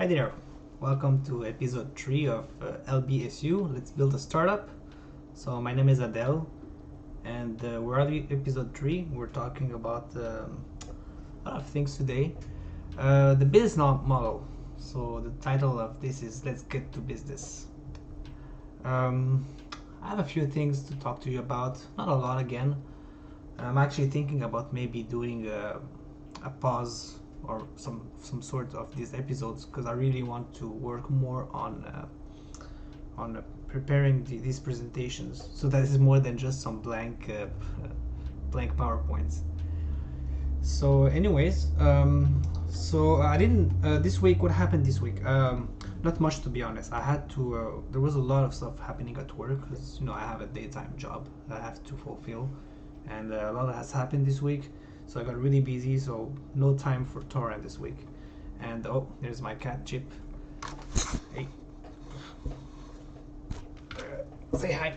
Hi there, welcome to episode 3 of LBSU, Let's Build a Startup. So my name is Adele and we're on episode 3. We're talking about a lot of things today. The business model. So the title of this is Let's Get to Business. I have a few things to talk to you about, not a lot again. I'm actually thinking about maybe doing a pause or some sort of these episodes because I really want to work more on preparing these presentations, so that is more than just some blank PowerPoints. So anyways, so I didn't this week. What happened this week? Not much, to be honest. I had to there was a lot of stuff happening at work because I have a daytime job that I have to fulfill, and a lot has happened this week. So I got really busy, so no time for Torrent this week. And oh, there's my cat Chip. Hey, say hi.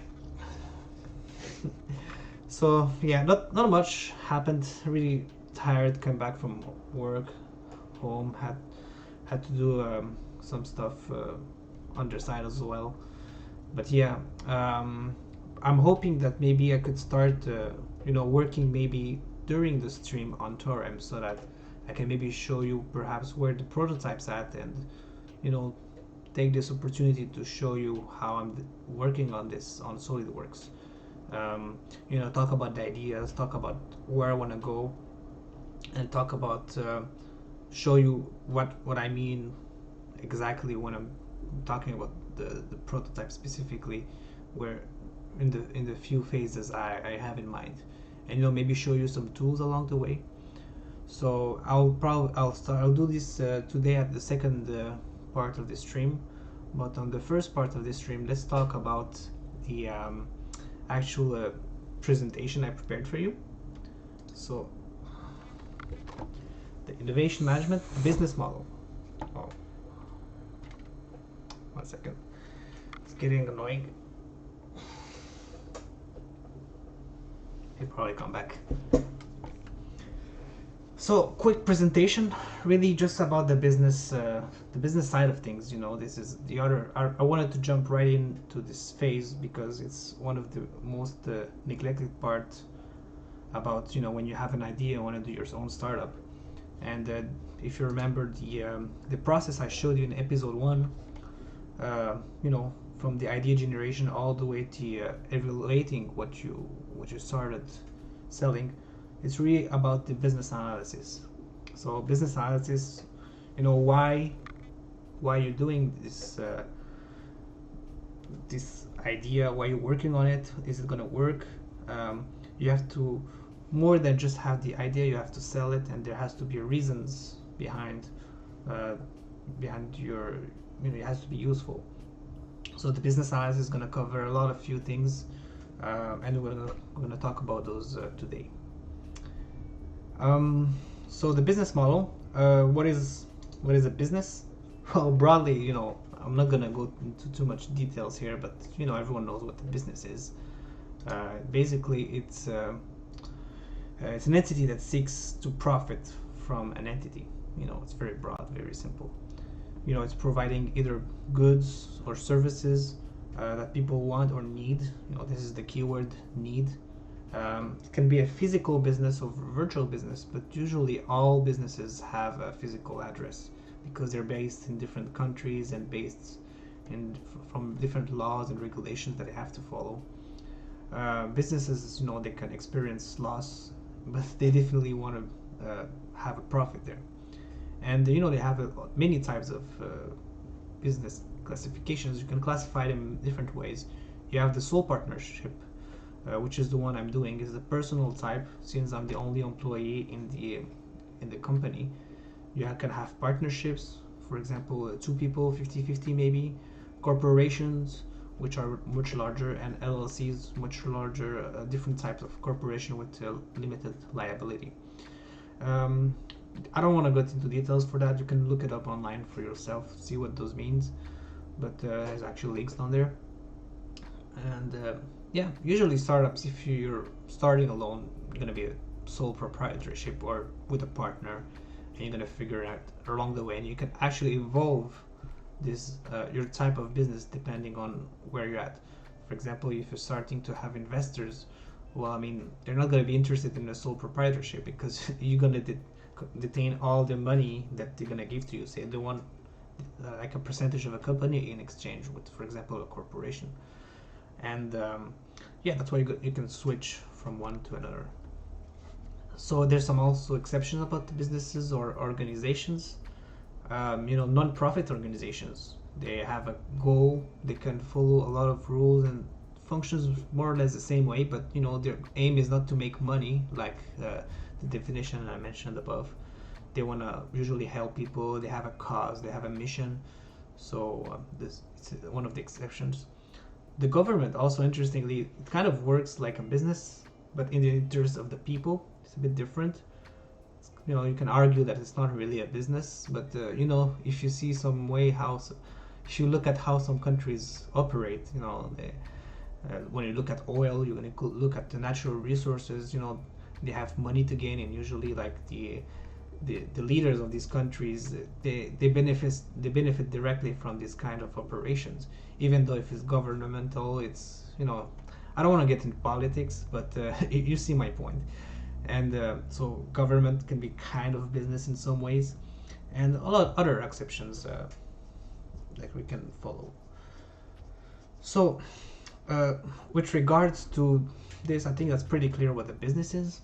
So yeah, not much happened. Really tired. Came back from work, home. Had to do some stuff on their side as well. But yeah, I'm hoping that maybe I could start, working maybe during the stream on Torrem, so that I can maybe show you perhaps where the prototype's at, and take this opportunity to show you how I'm working on this on SolidWorks. Talk about the ideas, talk about where I want to go, and talk about show you what I mean exactly when I'm talking about the prototype specifically, where in the few phases I have in mind, and maybe show you some tools along the way. So I'll do this today at the second part of the stream, but on the first part of the stream, let's talk about the actual presentation I prepared for you. So the innovation management business model. Oh, 1 second, it's getting annoying. He'll probably come back. So quick presentation, really just about the business side of things. This is the other. I wanted to jump right into this phase because it's one of the most neglected part about when you have an idea and want to do your own startup. And if you remember the process I showed you in episode 1, from the idea generation all the way to evaluating what you started selling, it's really about the business analysis. So business analysis, why you're doing this idea, why you're working on it, is it gonna work? You have to, more than just have the idea, you have to sell it, and there has to be reasons behind your, it has to be useful. So the business analysis is going to cover a lot of few things, and we're going to talk about those today. So the business model, what is a business? Well, broadly, I'm not going to go into too much details here, but everyone knows what the business is. Basically, it's an entity that seeks to profit from an entity. It's very broad, very simple. It's providing either goods or services that people want or need. This is the keyword, need. It can be a physical business or virtual business, but usually all businesses have a physical address because they're based in different countries and based from different laws and regulations that they have to follow. Businesses, they can experience loss, but they definitely want to have a profit there. And they have many types of business classifications. You can classify them in different ways. You have the sole partnership, which is the one I'm doing, is the personal type, since I'm the only employee in the company. You can have partnerships, for example, 2 people, 50-50 maybe, corporations, which are much larger, and LLCs, much larger, different types of corporation with limited liability. I don't want to go into details for that. You can look it up online for yourself, see what those means, but there's actually links down there. And yeah, usually startups, if you're starting alone, you're going to be a sole proprietorship or with a partner, and you're gonna figure out along the way, and you can actually evolve this your type of business depending on where you're at. For example, if you're starting to have investors, well, I mean, they're not going to be interested in a sole proprietorship because you're going to detain all the money that they're going to give to you. Say they want like a percentage of a company in exchange with, for example, a corporation. And yeah, that's why you can switch from one to another. So there's some also exceptions about the businesses or organizations. Non-profit organizations, they have a goal, they can follow a lot of rules and functions more or less the same way, but their aim is not to make money like the definition I mentioned above. They want to usually help people, they have a cause, they have a mission. So this is one of the exceptions. The government also, interestingly, it kind of works like a business, but in the interest of the people. It's a bit different. You can argue that it's not really a business, but if you see some way if you look at how some countries operate, when you look at oil, you're going to look at the natural resources. They have money to gain, and usually like the leaders of these countries, they benefit directly from this kind of operations. Even though if it's governmental, it's I don't want to get into politics, but you see my point. And so government can be kind of business in some ways, and a lot of other exceptions like we can follow. So with regards to this, I think that's pretty clear what the business is.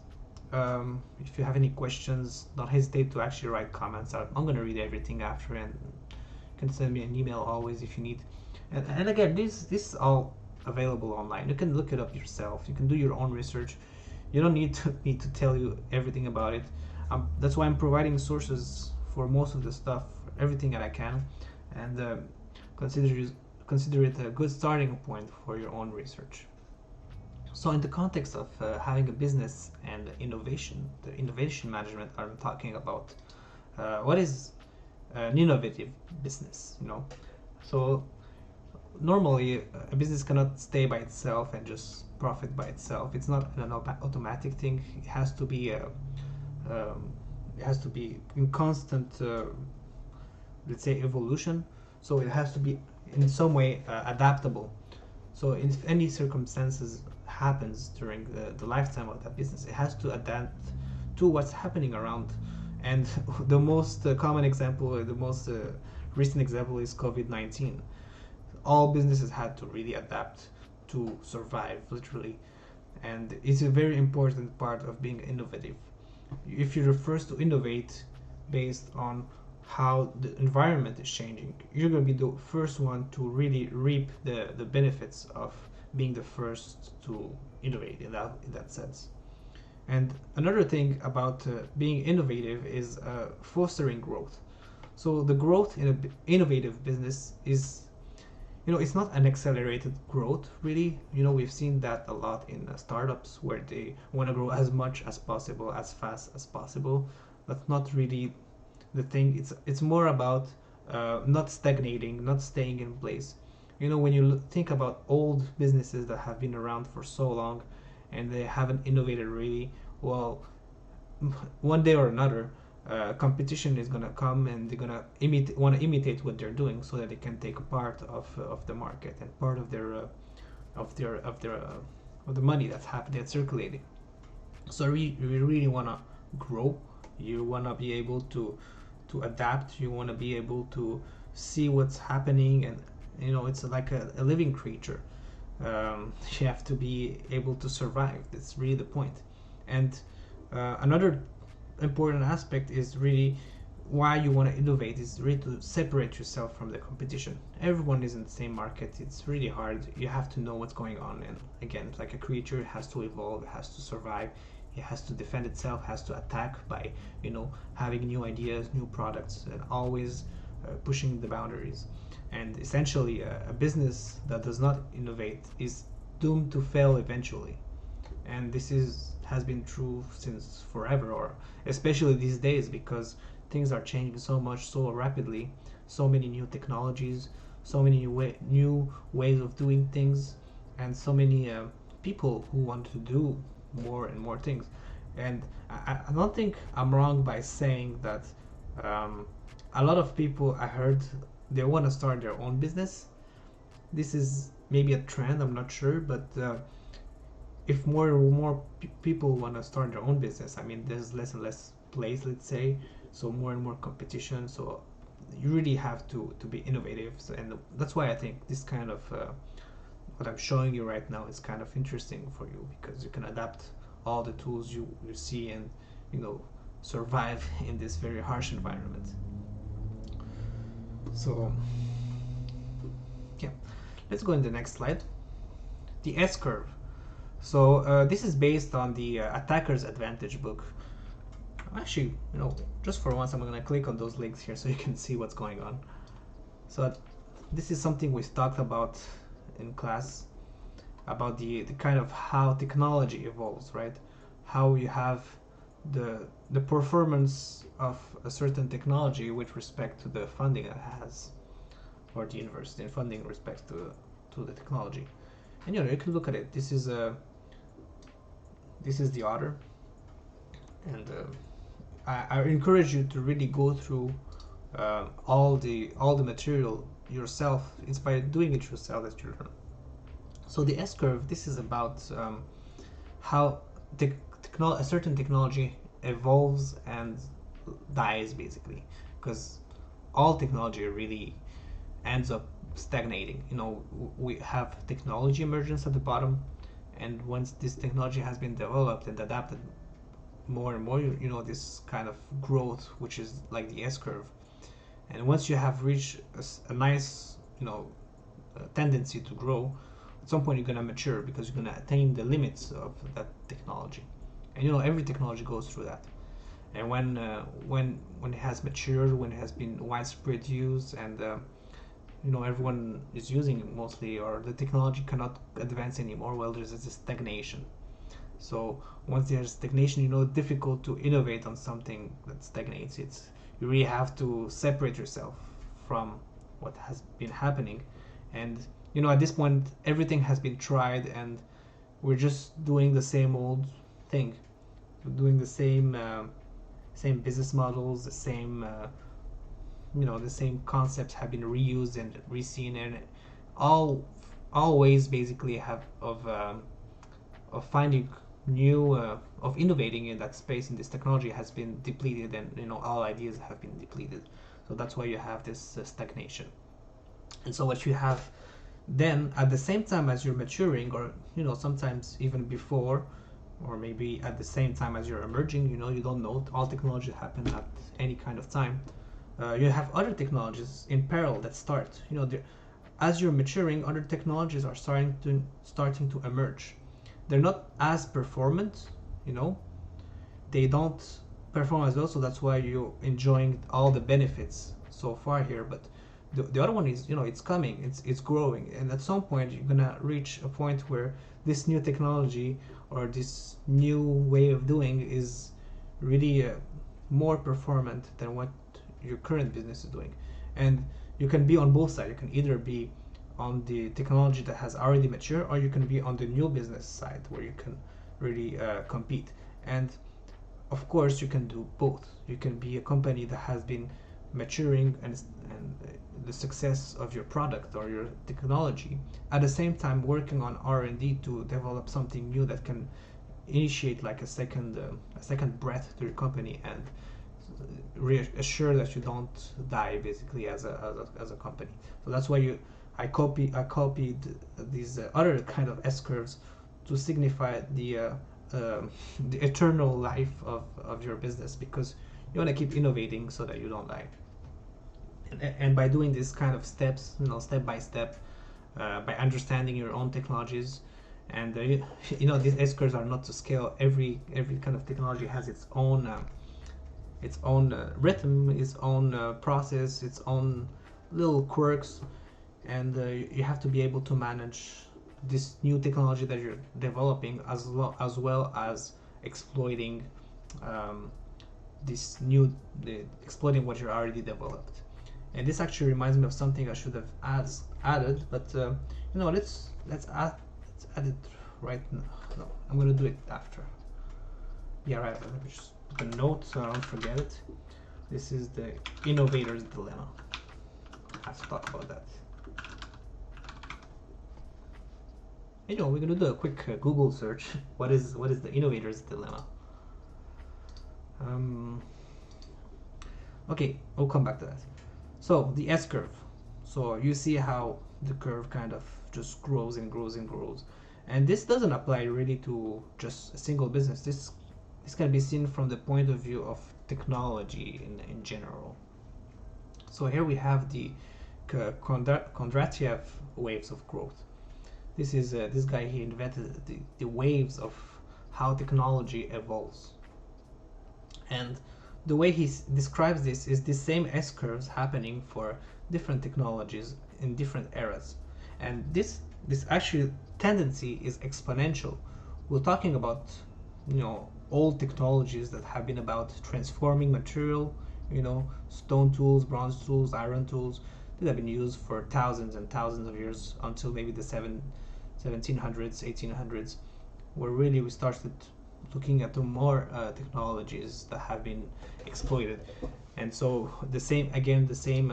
If you have any questions, don't hesitate to actually write comments. I'm going to read everything after, and you can send me an email always if you need. And again, this is all available online. You can look it up yourself. You can do your own research. You don't need me to tell you everything about it. That's why I'm providing sources for most of the stuff, everything that I can, and consider it a good starting point for your own research. So in the context of having a business and innovation, the innovation management I'm talking about, what is an innovative business? So normally a business cannot stay by itself and just profit by itself. It's not an automatic thing. It has to be in constant let's say evolution. So it has to be in some way adaptable. So if any circumstances happens during the lifetime of that business, it has to adapt to what's happening around. And the most common example, the most recent example is COVID-19. All businesses had to really adapt to survive, literally, and it's a very important part of being innovative. If you refer to innovate based on how the environment is changing, you're going to be the first one to really reap the benefits of being the first to innovate in that sense. And another thing about being innovative is fostering growth. So the growth in an innovative business is it's not an accelerated growth, really. We've seen that a lot in startups where they want to grow as much as possible, as fast as possible. That's not really the thing. It's more about not stagnating, not staying in place. When you think about old businesses that have been around for so long and they haven't innovated really, well, one day or another, competition is gonna come and they're gonna want to imitate what they're doing so that they can take a part of the market and part of the money that's circulating. So we really want to grow. You want to be able to adapt. You want to be able to see what's happening, and it's like a living creature. You have to be able to survive. That's really the point. And another important aspect is really why you want to innovate is really to separate yourself from the competition. Everyone is in the same market. It's really hard. You have to know what's going on, and again, like a creature, it has to evolve, it has to survive, it has to defend itself, has to attack by having new ideas, new products, and always pushing the boundaries. And essentially a business that does not innovate is doomed to fail eventually. And this has been true since forever, or especially these days, because things are changing so much, so rapidly, so many new technologies, so many new ways of doing things, and so many people who want to do more and more things. And I don't think I'm wrong by saying that a lot of people I heard they want to start their own business. This is maybe a trend, I'm not sure, but if more and more people want to start their own business, I mean, there's less and less place, let's say, so more and more competition. So you really have to be innovative. So, and that's why I think this kind of what I'm showing you right now is kind of interesting for you, because you can adapt all the tools you see and, you know, survive in this very harsh environment. So yeah, let's go in the next slide. The S curve. So this is based on the Attacker's Advantage book. Actually, you know, just for once I'm going to click on those links here so you can see what's going on. So this is something we talked about in class, about the kind of how technology evolves, right? How you have the performance of a certain technology with respect to the funding it has, or the university and funding in respect to the technology. And you know, you can look at it. This is the author, and I encourage you to really go through all the meterial yourself. It's by doing it yourself that you learn. So the S curve. This is about how a certain technology evolves and dies, basically, because all technology really ends up stagnating. You know, we have technology emergence at the bottom, and once this technology has been developed and adapted more and more, you know, this kind of growth, which is like the S curve. And once you have reached a nice, you know, tendency to grow, at some point you're gonna mature, because you're gonna attain the limits of that technology. And you know, every technology goes through that. And when it has matured, when it has been widespread use, and you know, everyone is using it mostly, or the technology cannot advance anymore, well, there's a stagnation. So once there's stagnation, you know, it's difficult to innovate on something that stagnates. You really have to separate yourself from what has been happening. And you know, at this point everything has been tried, and we're just doing the same old thing. We're doing the same business models, the same you know, the same concepts have been reused and reseen, and all ways basically have of finding new of innovating in that space, in this technology, has been depleted, and you know, all ideas have been depleted. So that's why you have this stagnation. And so what you have then, at the same time as you're maturing, or you know, sometimes even before, or maybe at the same time as you're emerging, you know, you don't know, all technologies happen at any kind of time. You have other technologies in parallel that start, you know, as you're maturing, other technologies are starting to emerge. They're not as performant, you know, they don't perform as well, so that's why you're enjoying all the benefits so far here. But the other one is, you know, it's coming, it's growing, and at some point you're gonna reach a point where this new technology or this new way of doing is really more performant than what your current business is doing. And you can be on both sides. You can either be on the technology that has already matured, or you can be on the new business side where you can really compete. And of course you can do both. You can be a company that has been maturing, and the success of your product or your technology, at the same time working on R&D to develop something new that can initiate like a second breath to your company, and reassure that you don't die basically as a company. So that's why I copied these other kind of S curves to signify the eternal life of your business, because you want to keep innovating so that you don't die. And by doing this kind of steps, you know, step by step, by understanding your own technologies, and you know, these S curves are not to scale. Every kind of technology has its own rhythm, its own process, its own little quirks, and you have to be able to manage this new technology that you're developing, as well as exploiting exploiting what you already developed. And this actually reminds me of something I should have added, but you know, let's add it right now. No, I'm gonna do it after. Yeah, right. Let me just put a note so I don't forget it. This is the innovator's dilemma. I have to talk about that. You know, we're gonna do a quick Google search. What is the innovator's dilemma? Okay, we'll come back to that. So the S curve. So you see how the curve kind of just grows and grows and grows, and this doesn't apply really to just a single business. This can be seen from the point of view of technology in general. So here we have the Kondratiev waves of growth. This is this guy. He invented the waves of how technology evolves, and the way he describes this is the same S curves happening for different technologies in different eras, and this actually tendency is exponential. We're talking about, you know, old technologies that have been about transforming material, you know, stone tools, bronze tools, iron tools that have been used for thousands and thousands of years until maybe the 1700s, 1800s, where really we started looking at the more technologies that have been exploited. And so the same again, the same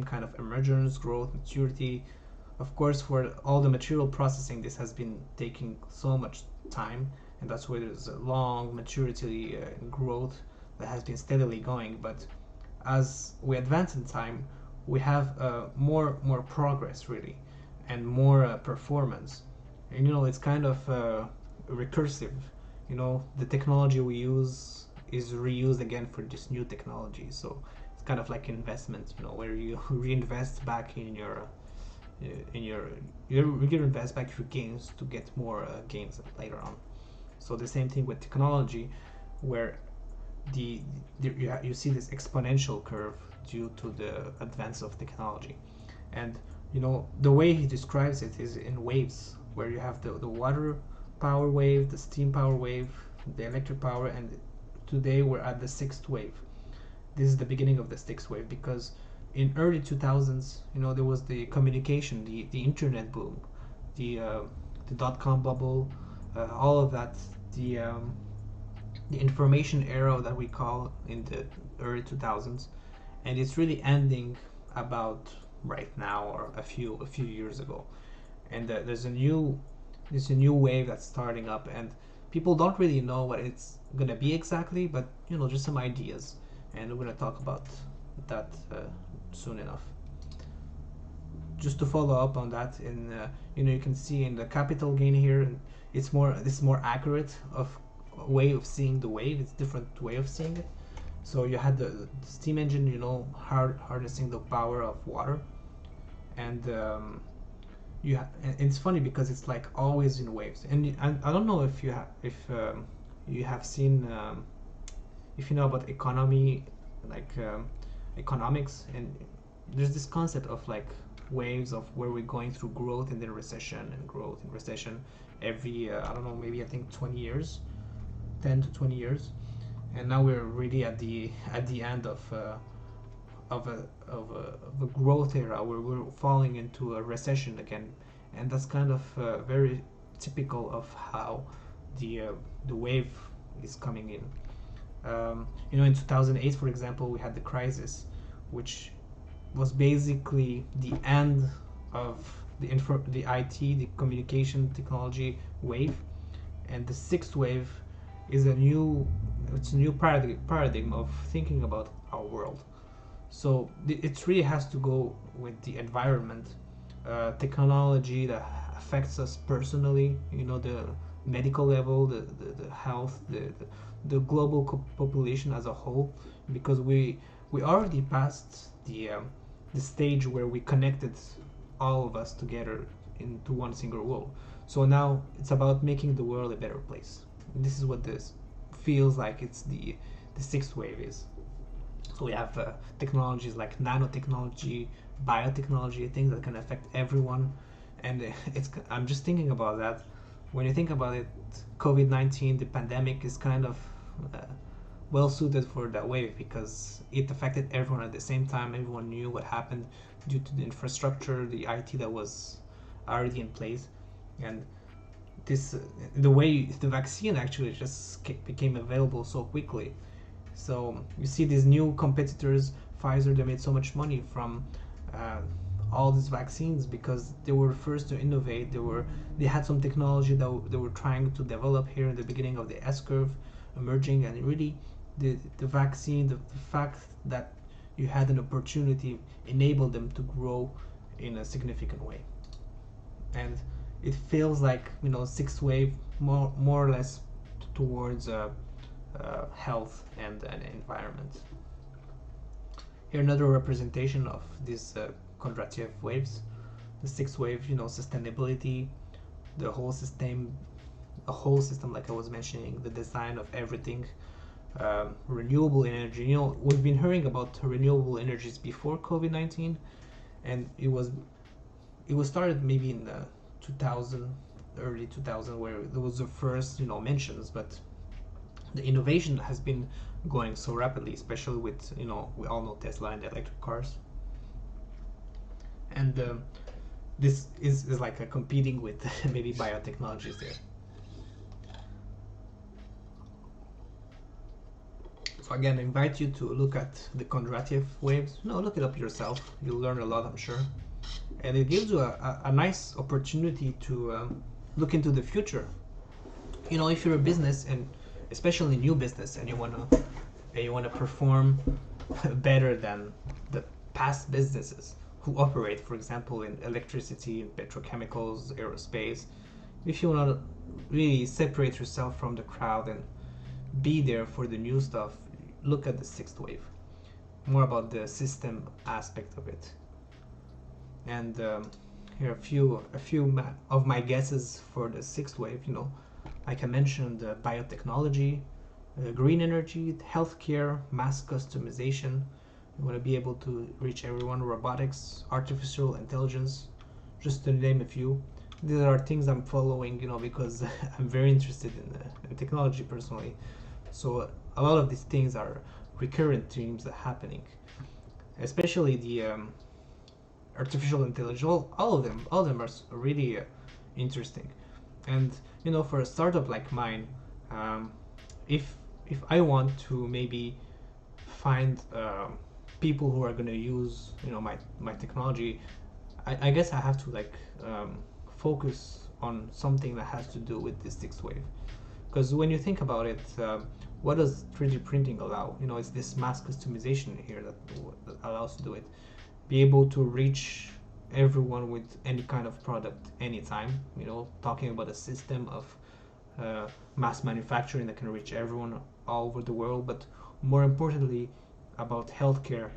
kind of emergence, growth, maturity. Of course, for all the material processing, this has been taking so much time, and that's why there's a long maturity growth that has been steadily going. But as we advance in time, we have more progress really, and more performance. And you know, it's kind of recursive. You know, the technology we use is reused again for this new technology. So it's kind of like investment, you know, where you reinvest back in your you invest back your gains to get more gains later on. So the same thing with technology, where you see this exponential curve due to the advance of technology. And you know, the way he describes it is in waves, where you have the water power wave, the steam power wave, the electric power, and today we're at the sixth wave. This is the beginning of the sixth wave, because in early 2000s, you know, there was the communication, the internet boom, the dot-com bubble, all of that, the information era that we call in the early 2000s, and it's really ending about right now or a few years ago. And there's a new wave that's starting up, and people don't really know what it's gonna be exactly, but you know, just some ideas, and we're gonna talk about that soon enough. Just to follow up on that, in you know, you can see in the capital gain here, this is more accurate of way of seeing the wave. It's different way of seeing it. So you had the steam engine, you know, harnessing the power of water, and and it's funny because it's like always in waves. And I don't know if you have seen if you know about economy, like economics, and there's this concept of like waves of where we're going through growth and then recession, and growth and recession every I don't know, maybe I think 20 years, 10 to 20 years, and now we're really at the end of a growth era where we're falling into a recession again, and that's kind of very typical of how the wave is coming in. You know, in 2008, for example, we had the crisis, which was basically the end of the IT, the communication technology wave, and the sixth wave is a new paradigm of thinking about our world. So it really has to go with the environment, technology that affects us personally. You know, the medical level, the health, the global population as a whole, because we already passed the stage where we connected all of us together into one single world. So now it's about making the world a better place. And this is what this feels like. It's the sixth wave is. So we have technologies like nanotechnology, biotechnology, things that can affect everyone. And I'm just thinking about that. When you think about it, COVID-19, the pandemic, is kind of well suited for that wave, because it affected everyone at the same time. Everyone knew what happened due to the infrastructure, the IT that was already in place, and this the way the vaccine actually just became available so quickly. So you see these new competitors, Pfizer, they made so much money from uh, all these vaccines because they were first to innovate. They had some technology that they were trying to develop here in the beginning of the S curve emerging, and really the vaccine, the fact that you had an opportunity enabled them to grow in a significant way. And it feels like, sixth wave more or less towards health and environment. Here another representation of these Kondratiev waves. The sixth wave, sustainability, the whole system, like I was mentioning, the design of everything, renewable energy. We've been hearing about renewable energies before COVID-19, and it was started maybe in the 2000, early 2000, where there was the first mentions, but the innovation has been going so rapidly, especially with we all know Tesla and the electric cars, and this is like a competing with maybe biotechnologies there. So again, I invite you to look at the Kondratiev waves. Look it up yourself. You'll learn a lot, I'm sure. And it gives you a nice opportunity to look into the future. If you're a business, and especially new business, and you wanna perform better than the past businesses who operate, for example, in electricity, petrochemicals, aerospace. If you wanna really separate yourself from the crowd and be there for the new stuff, look at the sixth wave. More about the system aspect of it. And here are a few of my guesses for the sixth wave. Like I mentioned, biotechnology, green energy, healthcare, mass customization. You want to be able to reach everyone. Robotics, artificial intelligence, just to name a few. These are things I'm following, because I'm very interested in technology personally. So a lot of these things are recurrent themes that are happening, especially the artificial intelligence. All of them are really interesting. And for a startup like mine, if I want to maybe find people who are going to use my technology, I guess I have to focus on something that has to do with this sixth wave. Because when you think about it, what does 3D printing allow? It's this mass customization here that allows to do it. Be able to reach everyone with any kind of product anytime. Talking about a system of mass manufacturing that can reach everyone all over the world, but more importantly about healthcare,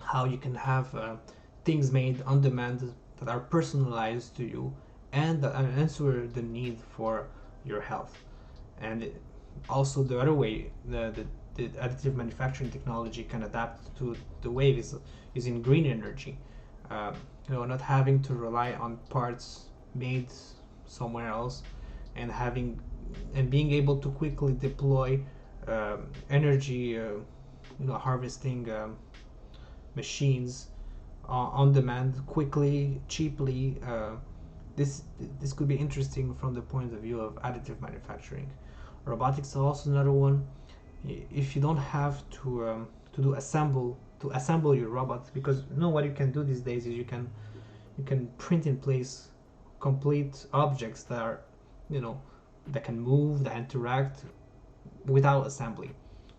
how you can have things made on demand that are personalized to you and that answer the need for your health. And also the other way, the additive manufacturing technology can adapt to the wave is in green energy. Not having to rely on parts made somewhere else, and being able to quickly deploy energy harvesting machines on demand, quickly, cheaply. This could be interesting from the point of view of additive manufacturing. Robotics is also another one. If you don't have to assemble your robot, because what you can do these days is you can print in place complete objects that are that can move, that interact without assembly.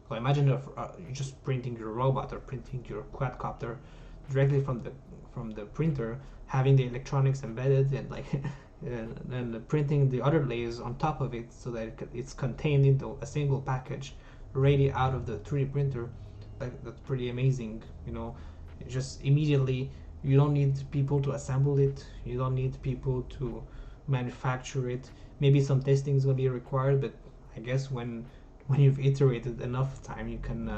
So imagine if you're just printing your robot or printing your quadcopter directly from the printer, having the electronics embedded and printing the other layers on top of it so that it's contained into a single package ready out of the 3D printer. That's pretty amazing. Just immediately, you don't need people to assemble it, you don't need people to manufacture it. Maybe some testing is going to be required, but I guess when you've iterated enough time, you can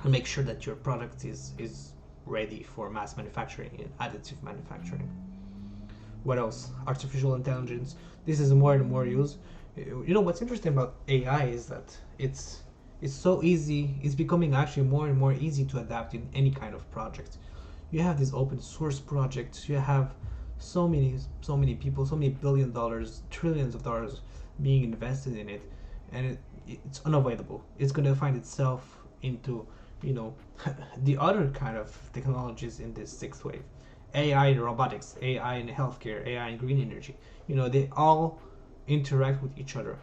make sure that your product is ready for mass manufacturing and additive manufacturing. What else? Artificial intelligence. This is more and more used. What's interesting about AI is that it's so easy. It's becoming actually more and more easy to adapt in any kind of project. You have these open source projects. You have so many people, so many $1 billion, trillions of dollars being invested in it, and it's unavoidable. It's going to find itself into, you know, the other kind of technologies in this sixth wave. AI in robotics, AI in healthcare, AI in green energy. You know, they all interact with each other.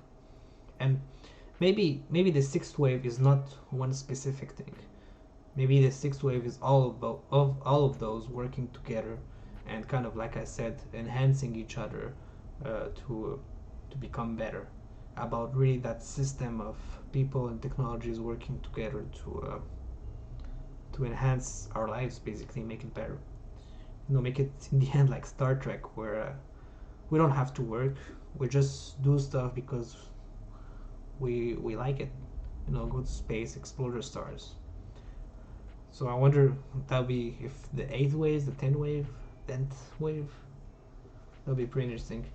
And maybe the sixth wave is not one specific thing. Maybe the sixth wave is all of those working together, and kind of, like I said, enhancing each other to become better. About really that system of people and technologies working together to enhance our lives, basically make it better. You know, make it in the end like Star Trek, where we don't have to work. We just do stuff because we like it. You know, go to space, explore the stars. So I wonder that'll be if the eighth wave, the tenth wave. That'll be pretty interesting.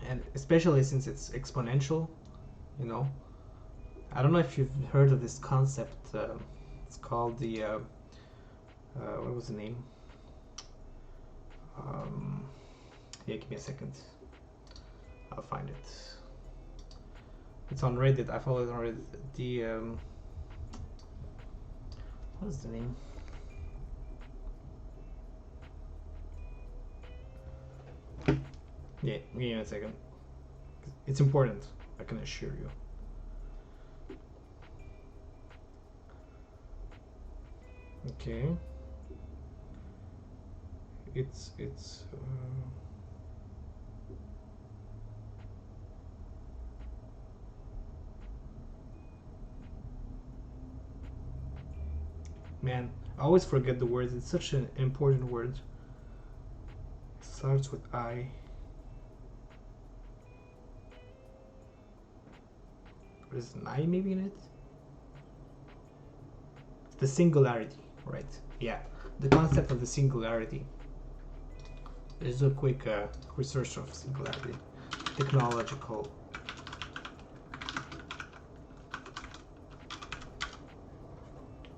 And especially since it's exponential, you know. I don't know if you've heard of this concept. It's called the what was the name? Yeah, give me a second. I'll find it. It's on Reddit. I follow it on Reddit. The what is the name? Yeah, give me a second. It's important, I can assure you. Okay. It's man, I always forget the words. It's such an important word. It starts with I. There's an I maybe in it? The singularity, right? Yeah, the concept of the singularity. There's a quick research of singularity. Technological.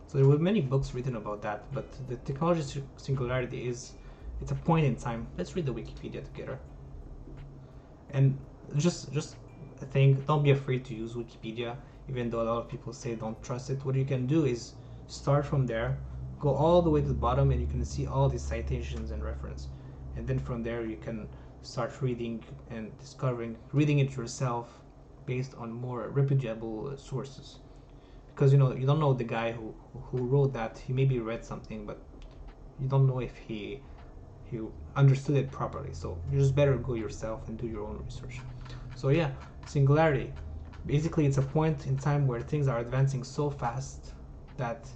So there were many books written about that, but the technology singularity is, it's a point in time. Let's read the Wikipedia together. And just a thing, don't be afraid to use Wikipedia, even though a lot of people say don't trust it. What you can do is start from there, go all the way to the bottom, and you can see all these citations and reference. And then from there you can start reading and reading it yourself based on more reputable sources. Because you know, you don't know the guy who wrote that. He maybe read something, but you don't know if he understood it properly. So you just better go yourself and do your own research. So yeah, singularity. Basically, it's a point in time where things are advancing so fast that,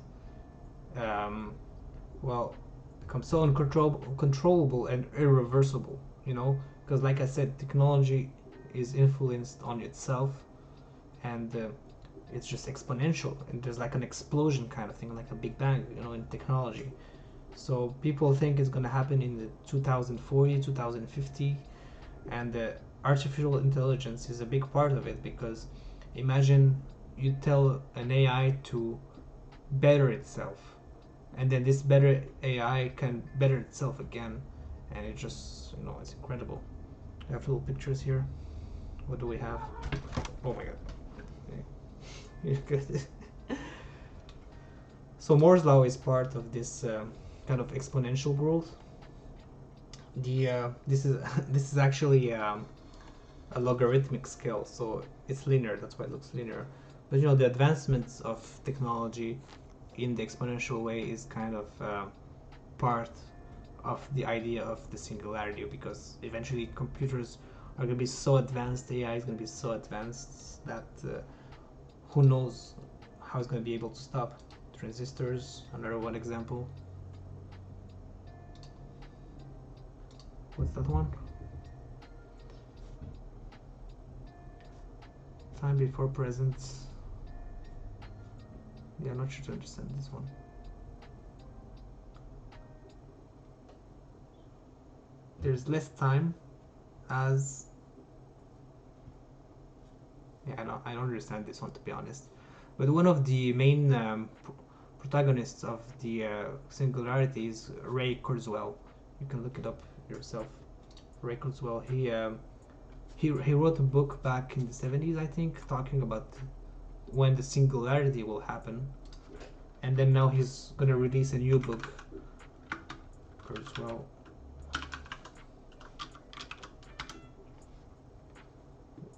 well, become so uncontrollable and irreversible. You know, because like I said, technology is influenced on itself, and it's just exponential, and there's like an explosion kind of thing, like a big bang, you know, in technology. So people think it's going to happen in the 2040, 2050, and artificial intelligence is a big part of it, because imagine you tell an AI to better itself, and then this better AI can better itself again, and it just, you know, it's incredible. I have little pictures here. What do we have? Oh my god. So Moore's law is part of this kind of exponential growth. This is actually a logarithmic scale, so it's linear. That's why it looks linear. But you know, the advancements of technology in the exponential way is kind of part of the idea of the singularity, because eventually computers are going to be so advanced, AI is going to be so advanced that who knows how it's going to be able to stop. Transistors, another one example. What's that one? Time before present. Yeah, I'm not sure to understand this one. There's less time as... Yeah, I don't understand this one, to be honest. But one of the main protagonists of the singularity is Ray Kurzweil. You can look it up yourself. Ray Kurzweil, he wrote a book back in the 70s, I think, talking about when the singularity will happen, and then now he's gonna release a new book. Kurzweil.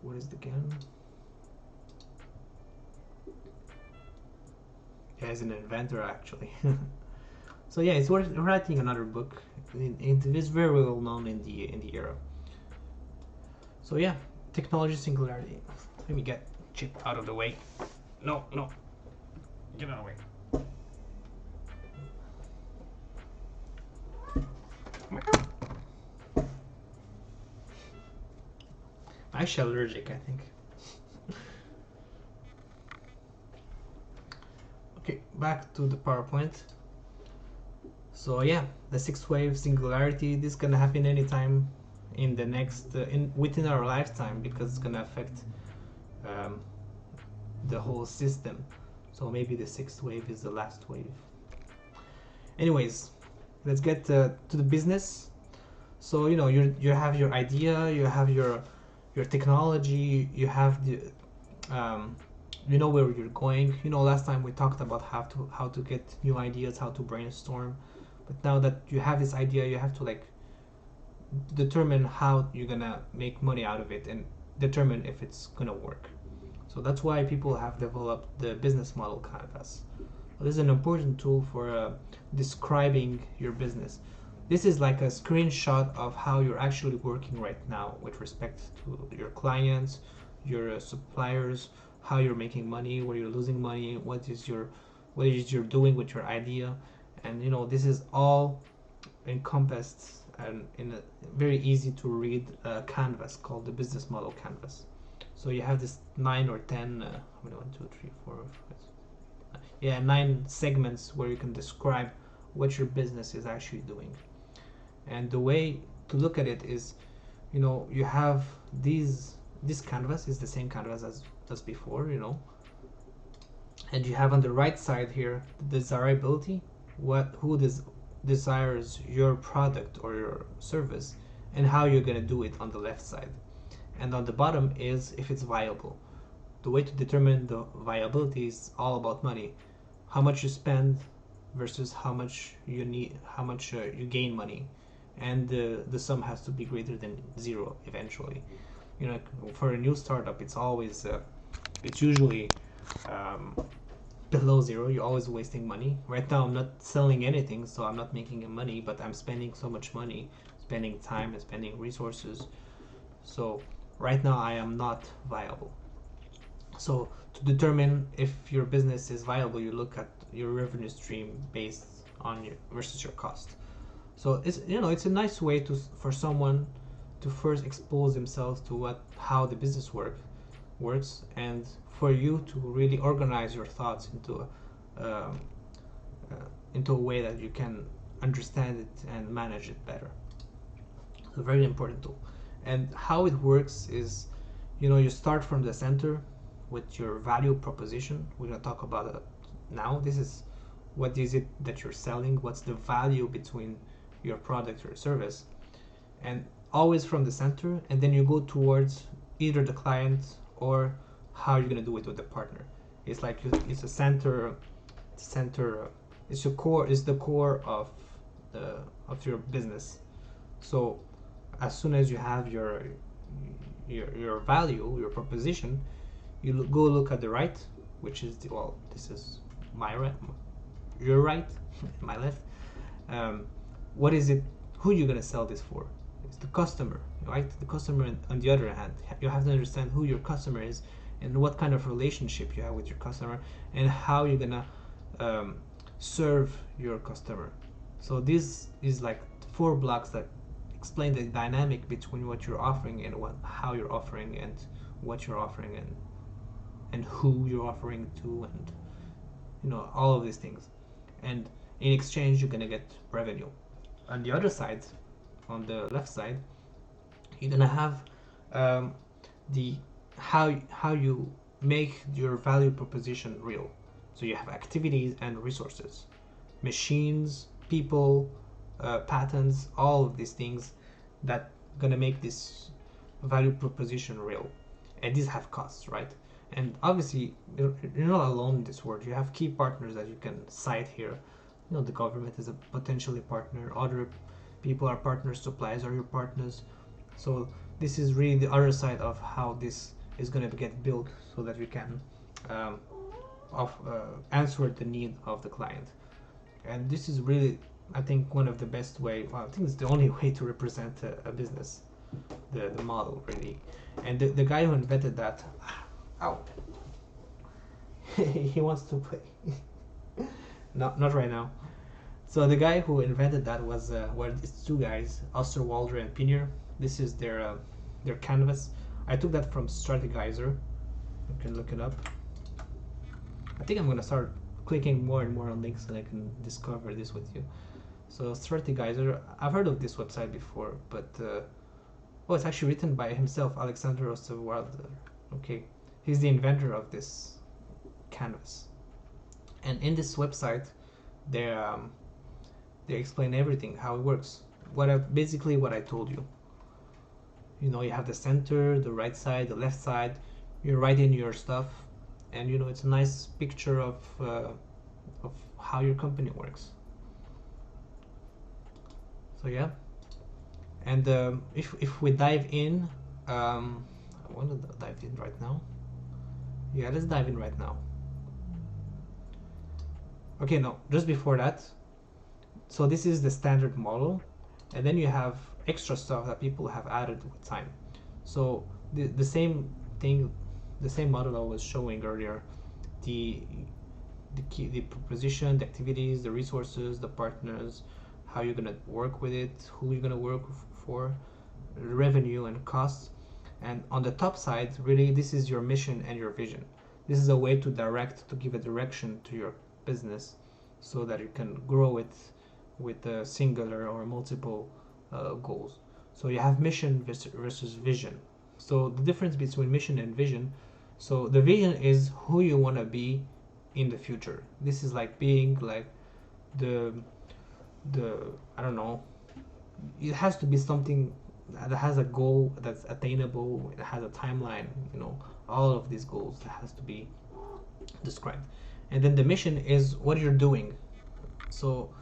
What is the again? Yeah, he's an inventor actually. So yeah, he's writing another book. It is very well known in the era. So yeah, technology singularity. Let me get Chip out of the way. No, get out of the way. I'm actually allergic, I think. Okay, back to the PowerPoint. So yeah, the sixth wave singularity. This is gonna happen anytime in the next within our lifetime, because it's gonna affect the whole system. So maybe the sixth wave is the last wave. Anyways, let's get to the business. So you have your idea, you have your technology, you have the you know where you're going. Last time we talked about how to get new ideas, how to brainstorm. But now that you have this idea, you have to like determine how you're gonna make money out of it and determine if it's gonna work. So that's why people have developed the business model canvas. This is an important tool for describing your business. This is like a screenshot of how you're actually working right now with respect to your clients, your suppliers, how you're making money, where you're losing money, what is you're doing with your idea. And this is all encompassed and in a very easy to read canvas called the business model canvas. So you have this 9 or 10 1, 2, 3, 4, 5, 9 segments where you can describe what your business is actually doing. And the way to look at it is, you have this canvas is the same canvas as before, and you have on the right side here the desirability, who desires your product or your service, and how you're going to do it on the left side. And on the bottom is if it's viable. The way to determine the viability is all about money. How much you spend versus how much you need, how much you gain money, and the sum has to be greater than 0 eventually. For a new startup, it's always it's usually below 0. You're always wasting money. Right now I'm not selling anything, so I'm not making money, but I'm spending so much money, spending time and spending resources. So right now I am not viable. So to determine if your business is viable, you look at your revenue stream based on your versus your cost. So it's a nice way for someone to first expose themselves to how the business works, and for you to really organize your thoughts into a way that you can understand it and manage it better. It's a very important tool. And how it works is, you start from the center with your value proposition. We're going to talk about it now. This is what is it that you're selling, what's the value between your product or service, and always from the center, and then you go towards either the client or how you're going to do it with the partner. It's like it's a center it's your core, is the core of your business. So as soon as you have your value, your proposition, you go look at the right, which is this is my right, your right, my left. What is it? Who you're gonna sell this for? It's the customer, right? The customer. On the other hand, you have to understand who your customer is and what kind of relationship you have with your customer, and how you're gonna serve your customer. So this is like 4 blocks that explain the dynamic between what you're offering and how you're offering, and what you're offering, and who you're offering to, and all of these things. And in exchange, you're gonna get revenue. On the other side, on the left side, you're gonna have the how you make your value proposition real. So you have activities and resources, machines, people, patents, all of these things that gonna make this value proposition real. And these have costs, right? And obviously, you're not alone in this world. You have key partners that you can cite here. You know, the government is a potentially partner. Other people are partners. Suppliers are your partners. So this is really the other side of how this is going to get built, so that we can answer the need of the client. And this is really, I think, one of the best way. Well, I think it's the only way to represent a business, the model really. And the guy who invented that, ow, he wants to play. Not right now. So the guy who invented that was these two guys, Osterwalder and Pinier. This is their canvas. I took that from Strategizer. You can look it up. I think I'm gonna start clicking more and more on links so I can discover this with you. So Strategizer, I've heard of this website before, but oh, it's actually written by himself, Alexander Osterwalder. Okay, he's the inventor of this canvas. And in this website, they explain everything, how it works. Basically what I told you. You know, you have the center, the right side, the left side. You write in your stuff, and you know it's a nice picture of how your company works. So yeah, and if we dive in, I want to dive in right now. Yeah, let's dive in right now. Okay, no, just before that. So this is the standard model, and then you have extra stuff that people have added with time. So the same thing, the same model I was showing earlier, the proposition, the activities, the resources, the partners, how you're gonna work with it, who you're gonna work for, revenue and costs. And on the top side, really, this is your mission and your vision. This is a way to give a direction to your business, so that you can grow it with a singular or multiple goals. So you have mission versus vision. So the difference between mission and vision, so the vision is who you want to be in the future. This is like being like the I don't know, it has to be something that has a goal that's attainable, it has a timeline, you know, all of these goals that has to be described. And then the mission is what you're doing. So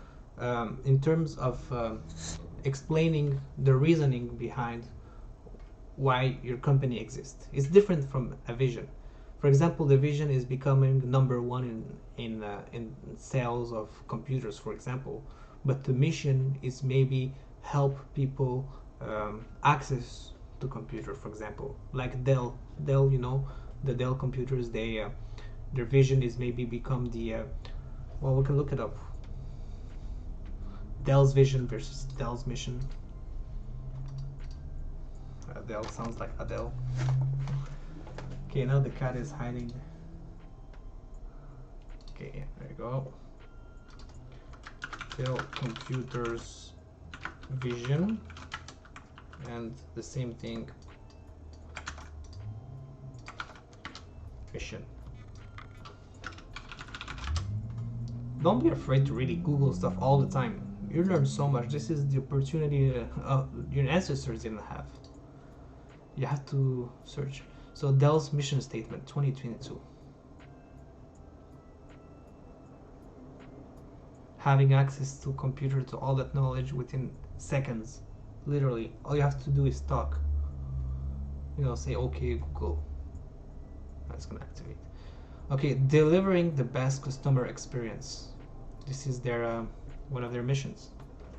in terms of explaining the reasoning behind why your company exists, it's different from a vision. For example, the vision is becoming number one in sales of computers, for example, but the mission is maybe help people access to computer, for example, like Dell, you know, the Dell computers. Their vision is maybe become the well, we can look it up. Dell's vision versus Dell's mission. Dell sounds like Adele. Okay, now the cat is hiding. Okay, there you go. Dell computers vision, and the same thing, mission. Don't be afraid to really Google stuff all the time. You learn so much. This is the opportunity your ancestors didn't have. You have to search. So Dell's mission statement 2022. Having access to computer, to all that knowledge within seconds. Literally, all you have to do is talk. You know, say, okay, Google. That's gonna activate. Okay, delivering the best customer experience. This is their one of their missions.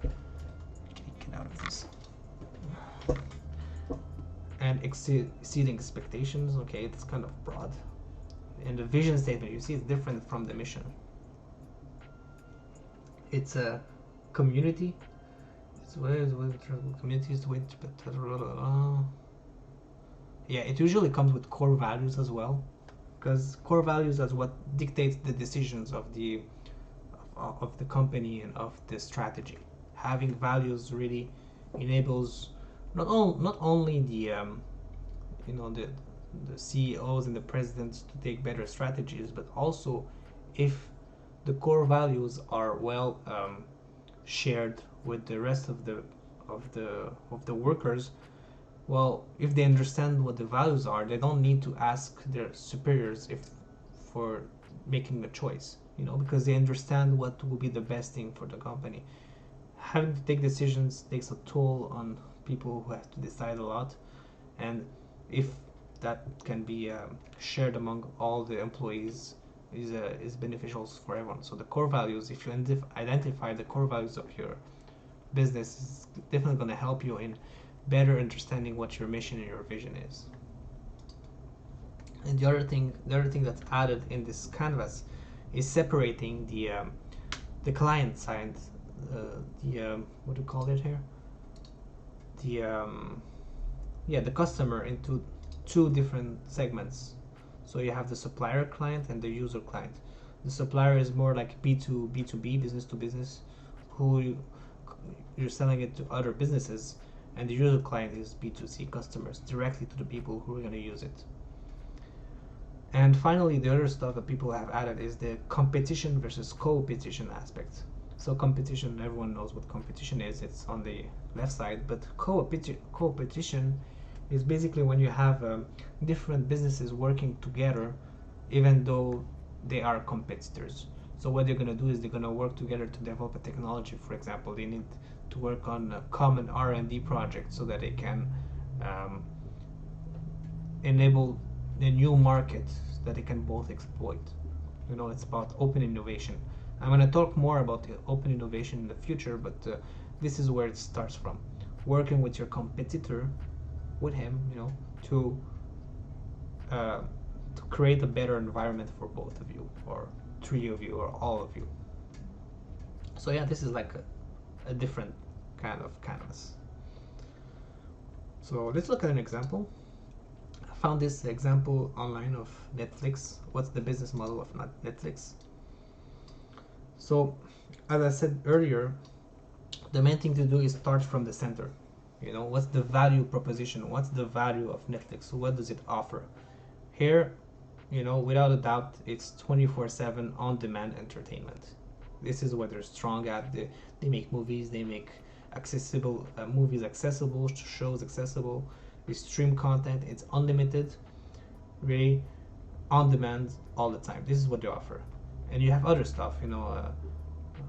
Get out of this. And exceeding expectations. Okay, it's kind of broad. And the vision statement, you see, it's different from the mission. It's a community. It's communities with. Yeah, it usually comes with core values as well, because core values is what dictates the decisions of the company and of the strategy. Having values really enables not only the you know, the CEOs and the presidents to take better strategies, but also if the core values are well shared with the rest of the workers, well, if they understand what the values are, they don't need to ask their superiors if for making a choice, because they understand what will be the best thing for the company. Having to take decisions takes a toll on people who have to decide a lot, and if that can be shared among all the employees, is beneficial for everyone. So the core values, if you identify the core values of your business, is definitely going to help you in better understanding what your mission and your vision is. And the other thing that's added in this canvas is separating the client side, what do you call it here? The customer into two different segments. So you have the supplier client and the user client. The supplier is more like B2B, business to business, who you're selling it to other businesses, and the user client is B2C, customers, directly to the people who are going to use it. And finally, the other stuff that people have added is the competition versus co-opetition aspect. So competition, everyone knows what competition is, it's on the left side, but co-opetition is basically when you have different businesses working together even though they are competitors. So what they're going to do is they're going to work together to develop a technology. For example, they need to work on a common R&D project so that they can enable a new market that they can both exploit. It's about open innovation. I'm going to talk more about open innovation in the future, but this is where it starts from. Working with your competitor, with him, to create a better environment for both of you, or three of you, or all of you. So yeah, this is like a different kind of canvas. So let's look at an example. I found this example online of Netflix. What's the business model of Netflix? So, as I said earlier, the main thing to do is start from the center. What's the value proposition? What's the value of Netflix? So what does it offer? Here, without a doubt, it's 24/7 on-demand entertainment. This is what they're strong at. They make movies, they make accessible movies accessible, shows accessible. They stream content. It's unlimited, really on-demand all the time. This is what they offer. And you have other stuff,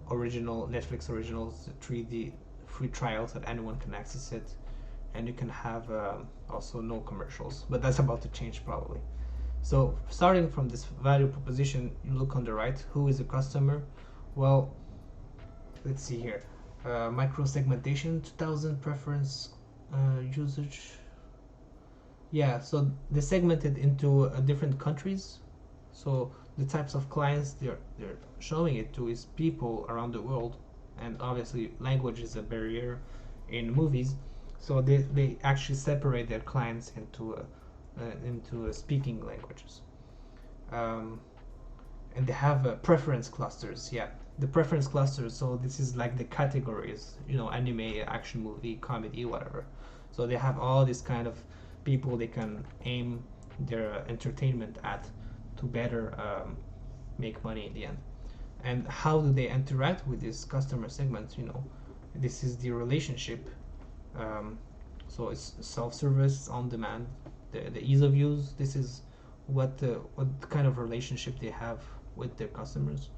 original Netflix originals, 3D free trials that anyone can access it, and you can have also no commercials, but that's about to change probably. So starting from this value proposition, you look on the right, who is the customer? Well, let's see here, micro segmentation, 2000 preference usage. Yeah, so they segmented into different countries. So the types of clients they're showing it to is people around the world, and obviously language is a barrier in movies, so they actually separate their clients into speaking languages, and they have preference clusters. Yeah, the preference clusters, so this is like the categories, anime, action movie, comedy, whatever. So they have all this kind of people they can aim their entertainment at to better make money in the end. And how do they interact with these customer segments? This is the relationship. So it's self-service, on demand, the ease of use. This is what kind of relationship they have with their customers.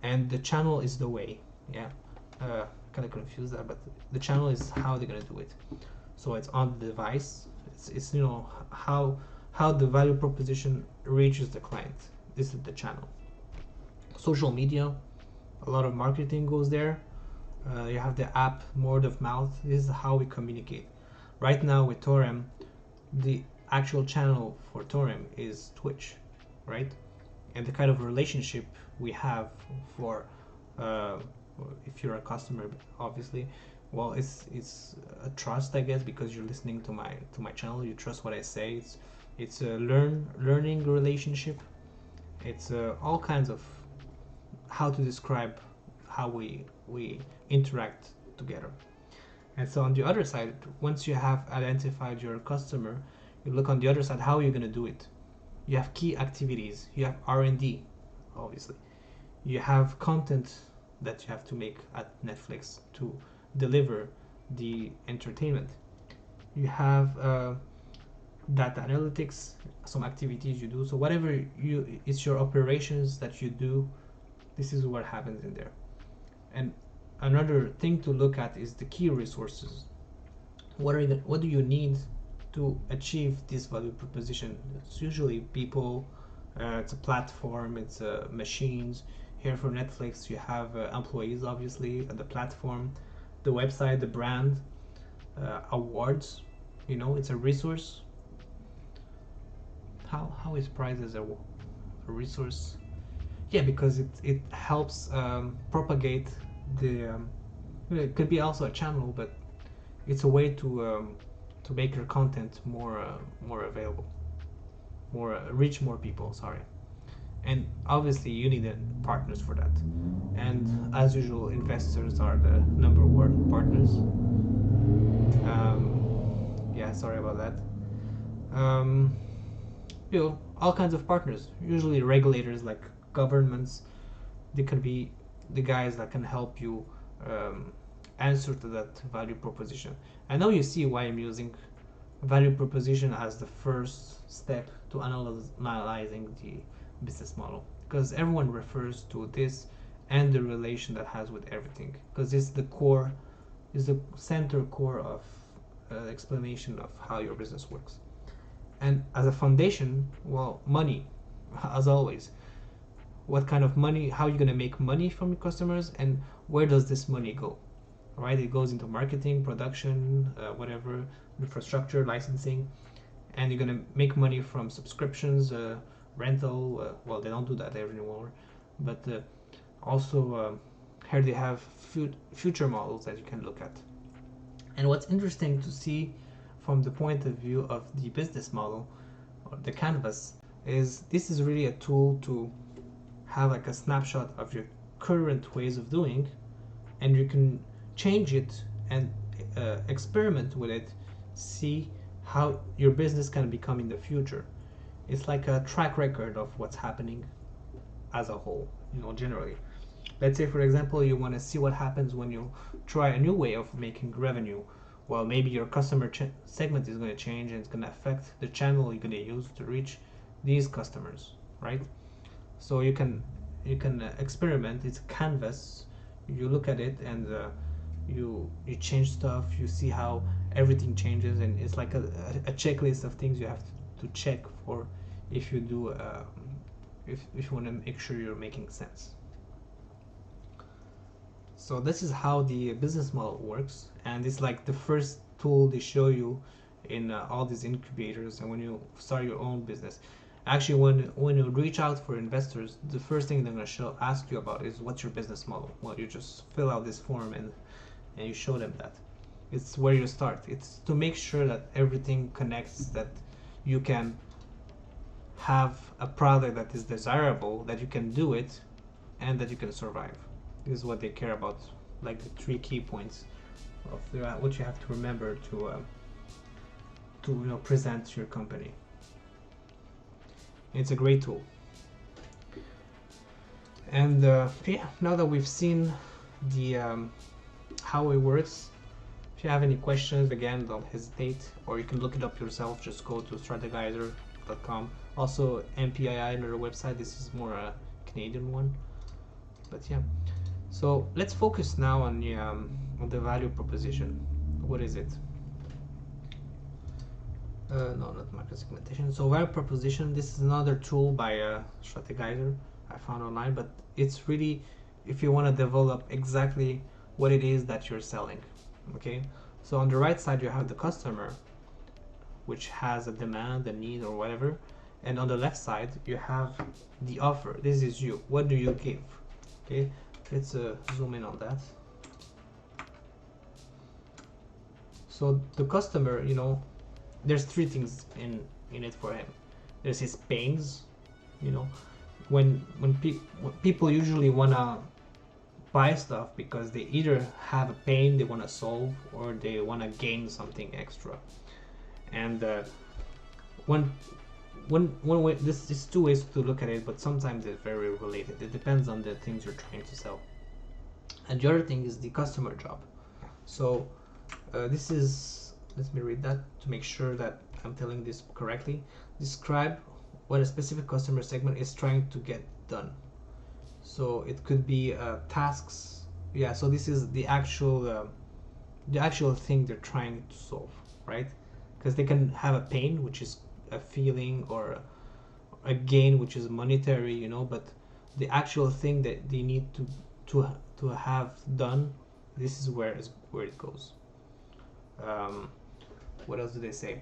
And the channel is the way. Yeah, kind of confused that, but the channel is how they're gonna do it. So it's on the device. It's how the value proposition reaches the client. This is the channel. Social media, a lot of marketing goes there. You have the app, word of mouth. This is how we communicate. Right now with Torem, the actual channel for Torem is Twitch, right? And the kind of relationship we have for, if you're a customer, obviously, well, it's a trust, I guess, because you're listening to my channel. You trust what I say. It's a learning relationship. It's all kinds of how to describe how we interact together. And so on the other side, once you have identified your customer, you look on the other side, how are you going to do it? You have key activities. You have R&D, obviously. You have content that you have to make at Netflix to deliver the entertainment. You have data analytics, some activities you do. So whatever it's your operations that you do, this is what happens in there. And another thing to look at is the key resources. What do you need to achieve this value proposition? It's usually people, it's a platform, it's machines. Here for Netflix, you have employees, obviously, the platform, the website, the brand, awards. It's a resource. How is price as a resource? Yeah, because it helps propagate the. It could be also a channel, but it's a way to make your content more available, more reach more people. Sorry, and obviously you need partners for that. And as usual, investors are the number one partners. Yeah, sorry about that. Um, all kinds of partners. Usually regulators like governments. They can be the guys that can help you answer to that value proposition. And now you see why I'm using value proposition as the first step to analyzing the business model, because everyone refers to this and the relation that has with everything, because it's the core, is the center core of explanation of how your business works. And as a foundation, well, money, as always. What kind of money, how are you going to make money from your customers, and where does this money go? Right, it goes into marketing, production, whatever, infrastructure, licensing, and you're going to make money from subscriptions, rental. Well, they don't do that anymore, but also here they have future models that you can look at. And what's interesting to see from the point of view of the business model or the canvas is this is really a tool to have like a snapshot of your current ways of doing, and you can change it and experiment with it, see how your business can become in the future. It's like a track record of what's happening as a whole, generally. Let's say, for example, you want to see what happens when you try a new way of making revenue. Well, maybe your customer segment is going to change, and it's going to affect the channel you're going to use to reach these customers, right? So you can experiment. It's a canvas. You look at it and you change stuff. You see how everything changes, and it's like a checklist of things you have to check for if you do if you want to make sure you're making sense. So this is how the business model works, and it's like the first tool they show you in all these incubators and when you start your own business. Actually, when you reach out for investors, the first thing they're going to ask you about is what's your business model. Well, you just fill out this form and you show them that. It's where you start. It's to make sure that everything connects, that you can have a product that is desirable, that you can do it, and that you can survive. This is what they care about, like the 3 key points of what you have to remember to present your company. It's a great tool. And yeah, now that we've seen the how it works, if you have any questions, again, don't hesitate, or you can look it up yourself. Just go to strategizer.com. Also, MPII, another website. This is more a Canadian one, but yeah. So let's focus now on the value proposition. What is it? No, not market segmentation. So value proposition, this is another tool by Strategizer I found online, but it's really if you want to develop exactly what it is that you're selling. Okay, so on the right side you have the customer, which has a demand, a need, or whatever, and on the left side you have the offer. This is you. What do you give? Okay, let's zoom in on that. So the customer, there's 3 things in it for him. There's his pains, when people usually wanna buy stuff because they either have a pain they wanna solve or they wanna gain something extra. And one way, this is 2 ways to look at it, but sometimes it's very related. It depends on the things you're trying to sell. And the other thing is the customer job. So this is, let me read that to make sure that I'm telling this correctly. Describe what a specific customer segment is trying to get done. So it could be tasks. Yeah, so this is the actual thing they're trying to solve, right? Because they can have a pain, which is a feeling, or a gain, which is monetary, you know, but the actual thing that they need to have done, this is where it goes. What else do they say?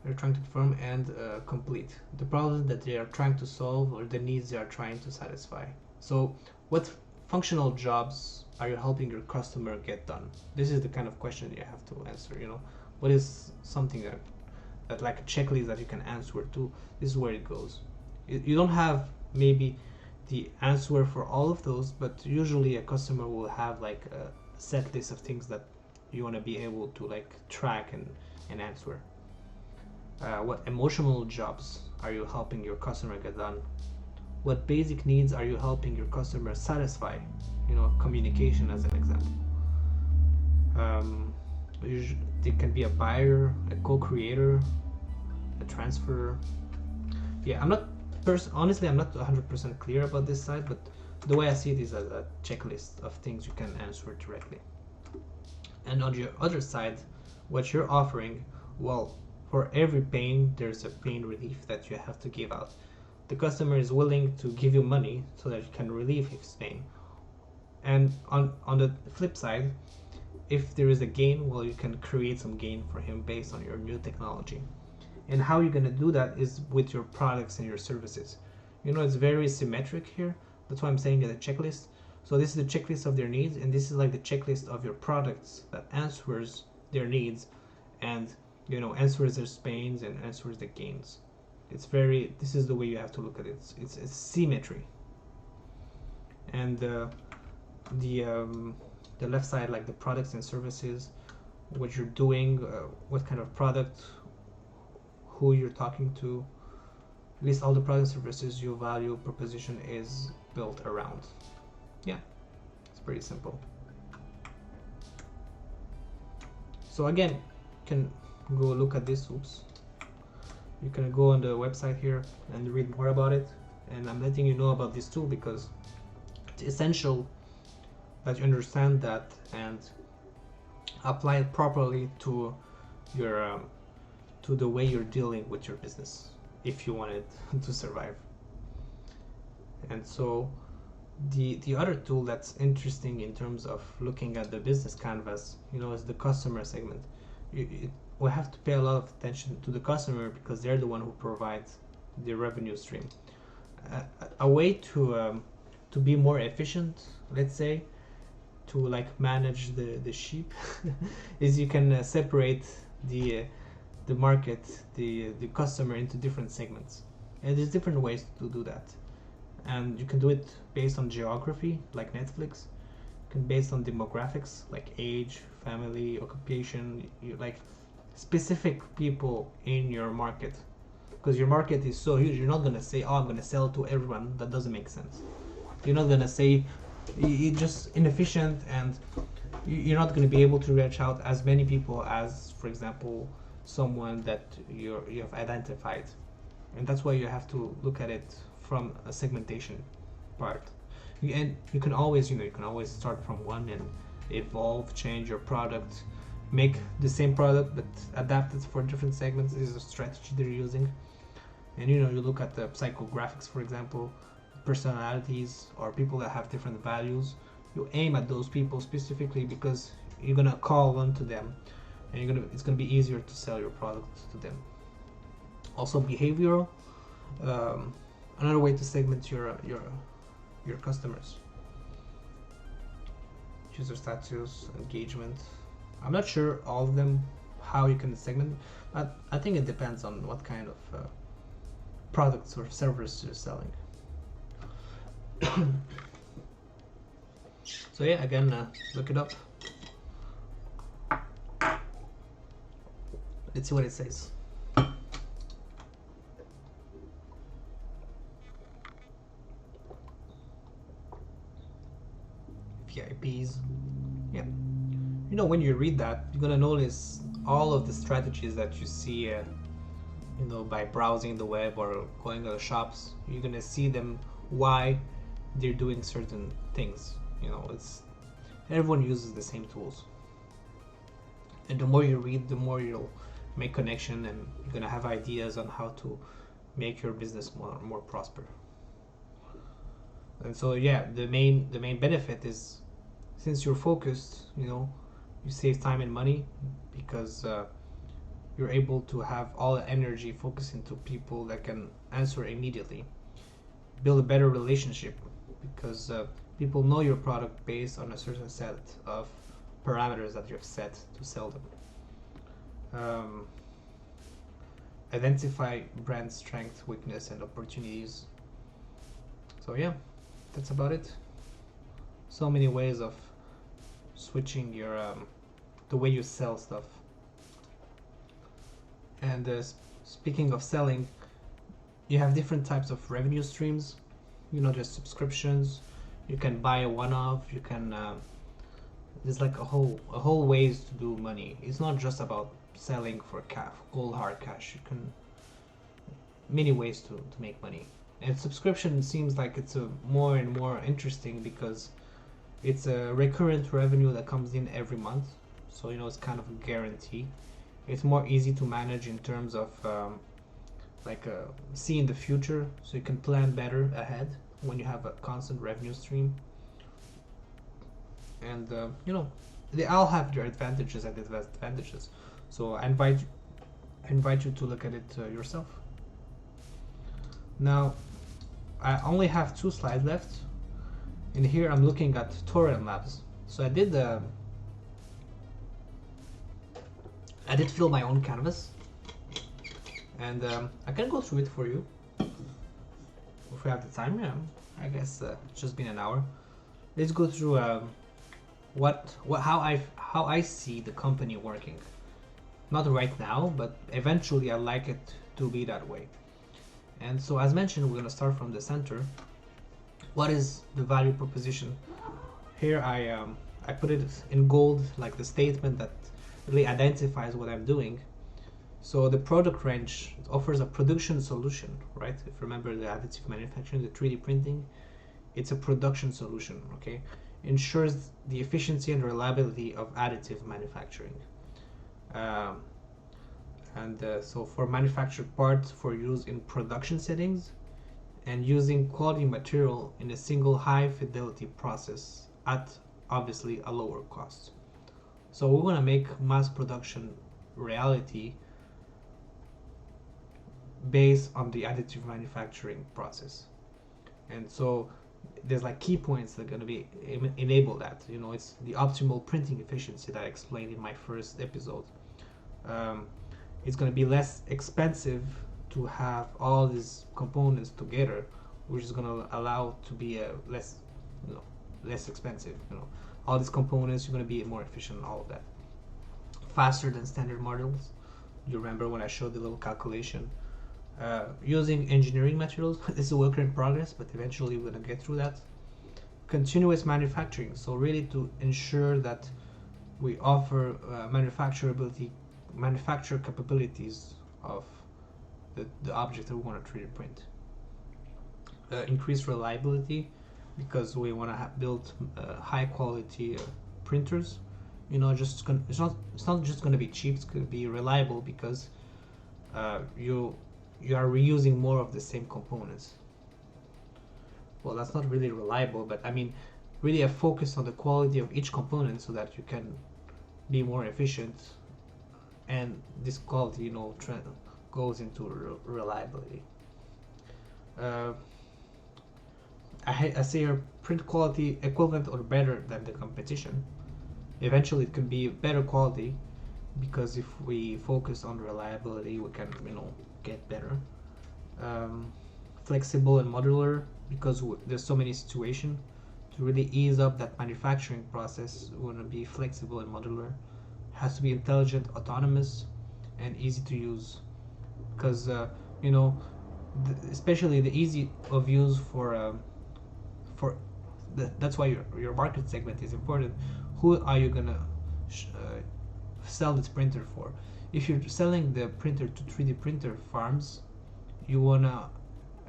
They're trying to perform and complete the problem that they are trying to solve, or the needs they are trying to satisfy. So what functional jobs are you helping your customer get done? This is the kind of question you have to answer, you know. What is something that like a checklist that you can answer to? This is where it goes. You don't have maybe the answer for all of those, but usually a customer will have like a set list of things that you want to be able to like track and answer. What emotional jobs are you helping your customer get done? What basic needs are you helping your customer satisfy? You know, communication as an example. It can be a buyer, a co-creator, a transfer. Yeah, honestly, I'm not 100% clear about this side, but the way I see it is a checklist of things you can answer directly. And on your other side, what you're offering, well, for every pain, there's a pain relief that you have to give out. The customer is willing to give you money so that you can relieve his pain. And on the flip side, if there is a gain, well, you can create some gain for him based on your new technology. And how you're going to do that is with your products and your services. You know, it's very symmetric here. That's why I'm saying that a checklist. So this is the checklist of their needs, and this is like the checklist of your products that answers their needs, and you know, answers their pains and answers the gains. This is the way you have to look at it. It's symmetry. And the left side, like the products and services, what you're doing, what kind of product, who you're talking to, list all the products and services your value proposition is built around. Yeah, it's pretty simple. So again, you can go look at this. Oops. You can go on the website here and read more about it. And I'm letting you know about this tool because it's essential that you understand that and apply it properly to your to the way you're dealing with your business if you want it to survive. And so the other tool that's interesting in terms of looking at the business canvas, you know, is the customer segment. We have to pay a lot of attention to the customer because they're the one who provides the revenue stream. A way to be more efficient, let's say, to like manage the sheep, is you can separate the market, the customer into different segments, and there's different ways to do that. And you can do it based on geography, like Netflix. You can based on demographics, like age, family, occupation, like specific people in your market, because your market is so huge. You're not gonna say, oh, I'm gonna sell to everyone. That doesn't make sense. You're not gonna say, it's just inefficient, and you're not gonna be able to reach out as many people as, for example, someone that you have identified. And that's why you have to look at it from a segmentation part. And you can always, you can always start from one and evolve, change your product, make the same product but adapt it for different segments. This is a strategy they're using. And you look at the psychographics, for example, personalities or people that have different values. You aim at those people specifically because you're gonna call on to them, and it's gonna be easier to sell your product to them. Also, behavioral. Another way to segment your customers. User status, engagement. I'm not sure all of them how you can segment, but I think it depends on what kind of products or services you're selling. So yeah, again, look it up. Let's see what it says. VIPs. Yeah. when you read that, you're gonna notice all of the strategies that you see, by browsing the web or going to the shops. You're gonna see them why they're doing certain things. It's everyone uses the same tools, and the more you read, the more you'll make connection, and you're gonna have ideas on how to make your business more prosper. And so yeah, the main benefit is, since you're focused, you save time and money, because you're able to have all the energy focused into people that can answer immediately. Build a better relationship, because people know your product based on a certain set of parameters that you've set to sell them. Identify brand strength, weakness, and opportunities. So yeah, that's about it. So many ways of switching your the way you sell stuff. And speaking of selling, you have different types of revenue streams. Just subscriptions. You can buy a one-off. You can there's like a whole ways to do money. It's not just about selling for cold hard cash. You can many ways to make money. And subscription seems like it's a more and more interesting, because it's a recurrent revenue that comes in every month. So it's kind of a guarantee. It's more easy to manage in terms of seeing the future, so you can plan better ahead when you have a constant revenue stream. And they all have their advantages and disadvantages. So I invite you to look at it yourself. Now, I only have 2 slides left. In here, I'm looking at Torrent Labs. So I did fill my own canvas, and I can go through it for you if we have the time. Yeah, I guess it's just been an hour. Let's go through how I see the company working. Not right now, but eventually I like it to be that way. And so, as mentioned, we're gonna start from the center. What is the value proposition? Here I put it in gold, like the statement that really identifies what I'm doing. So the product range offers a production solution, right? If you remember the additive manufacturing, the 3D printing, it's a production solution, okay? Ensures the efficiency and reliability of additive manufacturing. So for manufactured parts for use in production settings, and using quality material in a single high fidelity process at obviously a lower cost. So we want to make mass production reality based on the additive manufacturing process. And so there's like key points that are going to be enable that. It's the optimal printing efficiency that I explained in my first episode. It's going to be less expensive to have all these components together, which is going to allow to be less expensive. All these components, you're going to be more efficient, all of that. Faster than standard models. You remember when I showed the little calculation. Using engineering materials. This is a work in progress, but eventually we're going to get through that. Continuous manufacturing. So really to ensure that we offer manufacture capabilities of the object that we want to 3D print. Increase reliability, because we want to build high quality printers. It's not just going to be cheap. It's going to be reliable, because you are reusing more of the same components. Well, that's not really reliable, but I mean, really a focus on the quality of each component so that you can be more efficient, and this quality, trend goes into reliability. I say here, print quality equivalent or better than the competition. Eventually it could be better quality, because if we focus on reliability, we can get better. Flexible and modular, because there's so many situations. To really ease up that manufacturing process, we want to be flexible and modular. Has to be intelligent, autonomous, and easy to use, because especially the easy of use that's why your market segment is important. Who are you gonna sell this printer for. If you're selling the printer to 3D printer farms, you wanna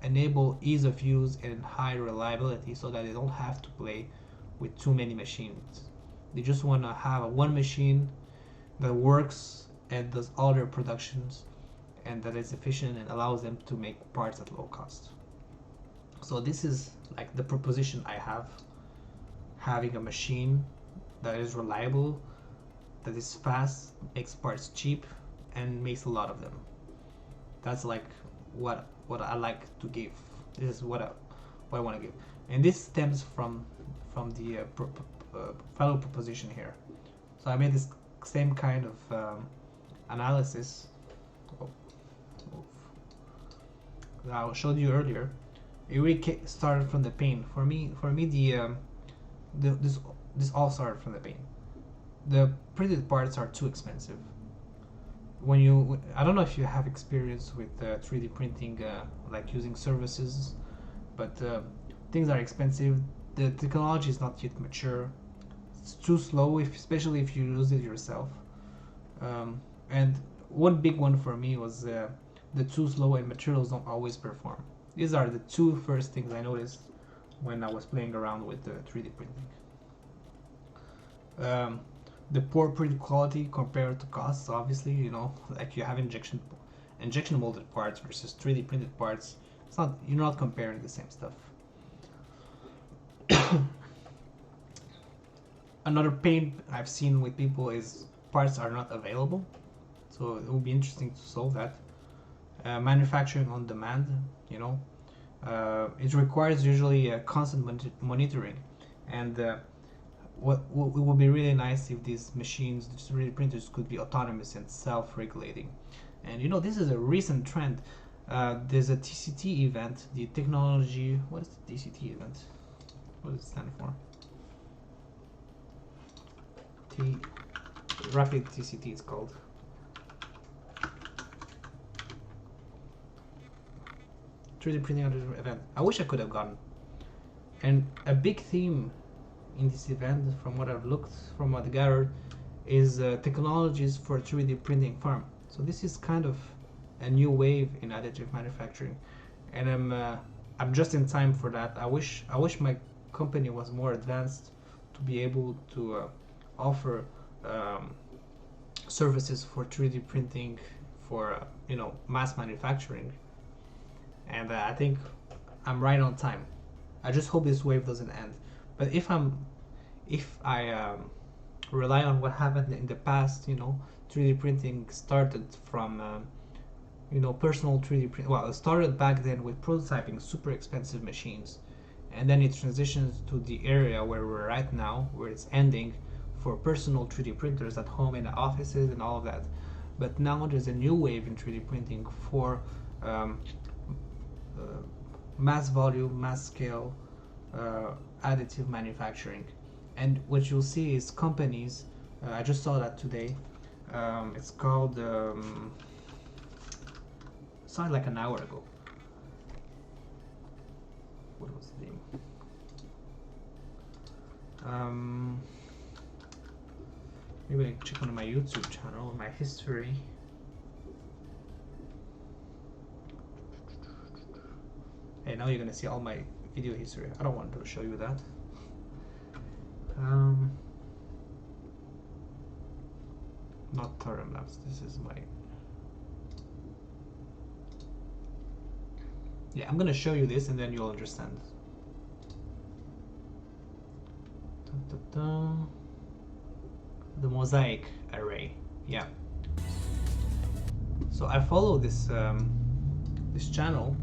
enable ease of use and high reliability so that they don't have to play with too many machines. They just wanna have one machine that works and does all their productions and that is efficient and allows them to make parts at low cost. So this is like the proposition I have, having a machine that is reliable, that is fast, makes parts cheap, and makes a lot of them. That's like what I like to give. This is what I want to give, and this stems from the fellow proposition here. So I made this same kind of analysis that I showed you earlier. It really started from the pain. For me, this all started from the pain. The printed parts are too expensive. I don't know if you have experience with 3D printing, like using services, but things are expensive. The technology is not yet mature. It's too slow, especially if you use it yourself. And one big one for me was the too slow and materials don't always perform. These are the two first things I noticed when I was playing around with 3D printing. The poor print quality compared to costs, obviously, like you have injection molded parts versus 3D printed parts. You're not comparing the same stuff. Another pain I've seen with people is parts are not available. So it will be interesting to solve that. Manufacturing on demand, it requires usually constant monitoring, and what it would be really nice if these machines, these 3D printers, could be autonomous and self-regulating. And this is a recent trend. There's a TCT event, the technology. What is the TCT event? What does it stand for? Rapid TCT it's called. '3D printing event. I wish I could have gone. And a big theme in this event, from what I've gathered, is technologies for 3D printing farm. So this is kind of a new wave in additive manufacturing, and I'm just in time for that. I wish my company was more advanced to be able to offer services for 3D printing for mass manufacturing. And I think I'm right on time. I just hope this wave doesn't end. But if I rely on what happened in the past, 3D printing started from personal 3D print. Well, it started back then with prototyping super expensive machines, and then it transitions to the area where we're right now, where it's ending for personal 3D printers at home in the offices and all of that. But now there's a new wave in 3D printing for mass volume, mass scale, additive manufacturing. And what you'll see is companies, I just saw that today, it's called, saw it like an hour ago. What was the name? Maybe I check on my YouTube channel, my history. Hey, now you're gonna see all my video history. I don't want to show you that. Not time lapse. This is my. Yeah, I'm gonna show you this, and then you'll understand. The mosaic array. Yeah. So I follow this this channel.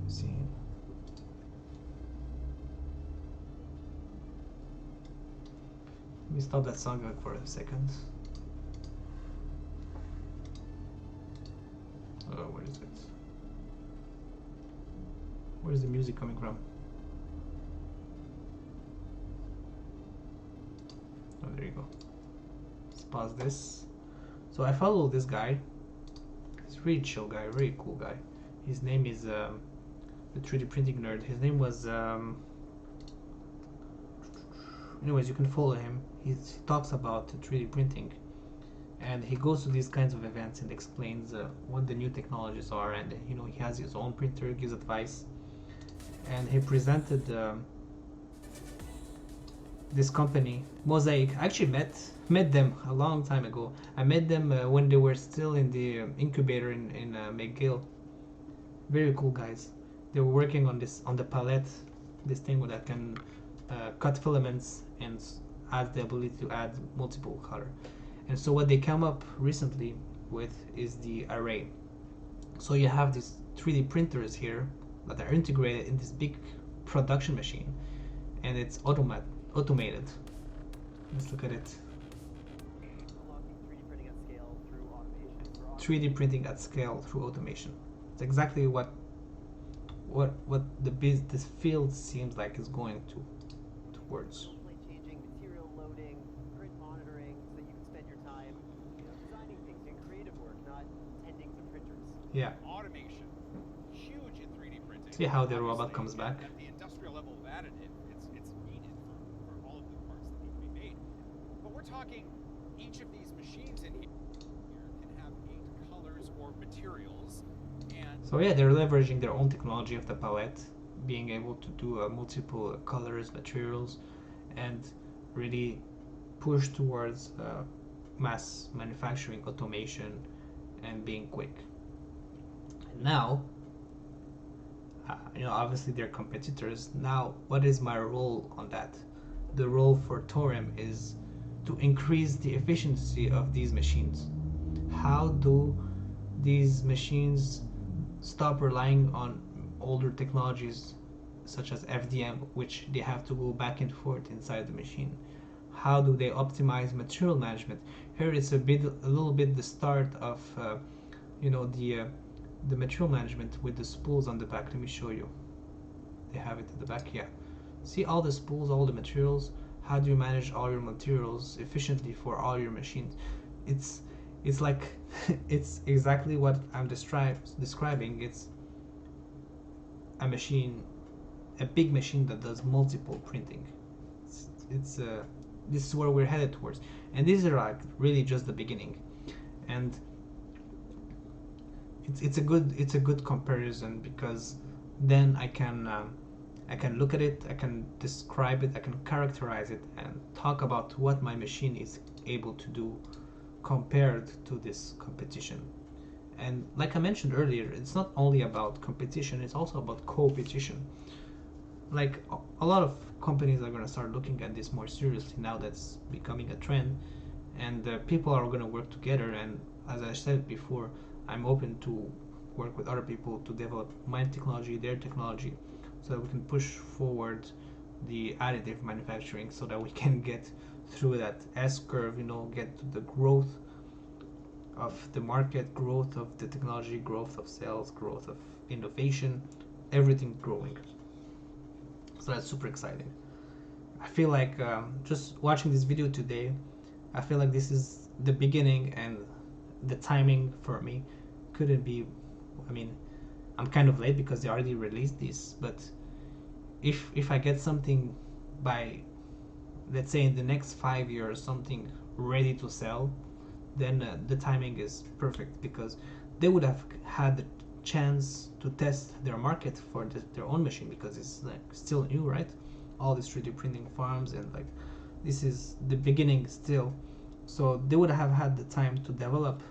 See. Let me stop that song for a second. Oh, where is it? Where is the music coming from? Oh, there you go. Let's pause this. So I follow this guy. He's a really chill guy, really cool guy. His name is the 3D printing nerd. His name was anyways, you can follow him. He talks about 3D printing, and he goes to these kinds of events and explains what the new technologies are, and he has his own printer, gives advice, and he presented this company Mosaic. I actually met them a long time ago. I met them when they were still in the incubator in McGill. Very cool guys. They were working on the palette, this thing that can cut filaments and has the ability to add multiple color. And so what they come up recently with is the array. So you have these 3D printers here that are integrated in this big production machine, and it's automated. Let's look at it. 3D printing at scale through automation. It's exactly what this field seems like is going towards. Changing material loading, print monitoring, so that you can spend your time, designing things in creative work, not tending to printers. Yeah. Automation, huge in 3D printing. See how the robot comes back. At the industrial level of additive, it's needed for all of the parts that need to be made. But we're talking each of these machines in here can have 8 colors or materials. So yeah, they're leveraging their own technology of the palette, being able to do multiple colors, materials, and really push towards mass manufacturing, automation, and being quick. And now, obviously they're competitors. Now, what is my role on that? The role for Torem is to increase the efficiency of these machines. How do these machines stop relying on older technologies such as FDM, which they have to go back and forth inside the machine? How do they optimize material management? Here it's a little bit the start of the material management with the spools on the back. Let me show you. They have it in the back. Yeah, see all the spools, all the materials. How do you manage all your materials efficiently for all your machines? It's like it's exactly what I'm describing. It's a machine, a big machine that does multiple printing. This is where we're headed towards, and these are like really just the beginning, and it's a good comparison, because then I can look at it, I can describe it, I can characterize it, and talk about what my machine is able to do compared to this competition. And like I mentioned earlier, it's not only about competition, it's also about co-petition. Like a lot of companies are going to start looking at this more seriously now that's becoming a trend, and people are going to work together. And as I said before, I'm open to work with other people to develop my technology, their technology, so that we can push forward the additive manufacturing, so that we can get through that S curve, get to the growth of the market, growth of the technology, growth of sales, growth of innovation, everything growing. So that's super exciting. I feel like just watching this video today, I feel like this is the beginning, and the timing for me couldn't be, I'm kind of late because they already released this, but if I get something by, let's say, in the next 5 years, something ready to sell, then the timing is perfect, because they would have had the chance to test their market for their own machine, because it's like still new, right? All these 3D printing farms, and like this is the beginning still, so they would have had the time to develop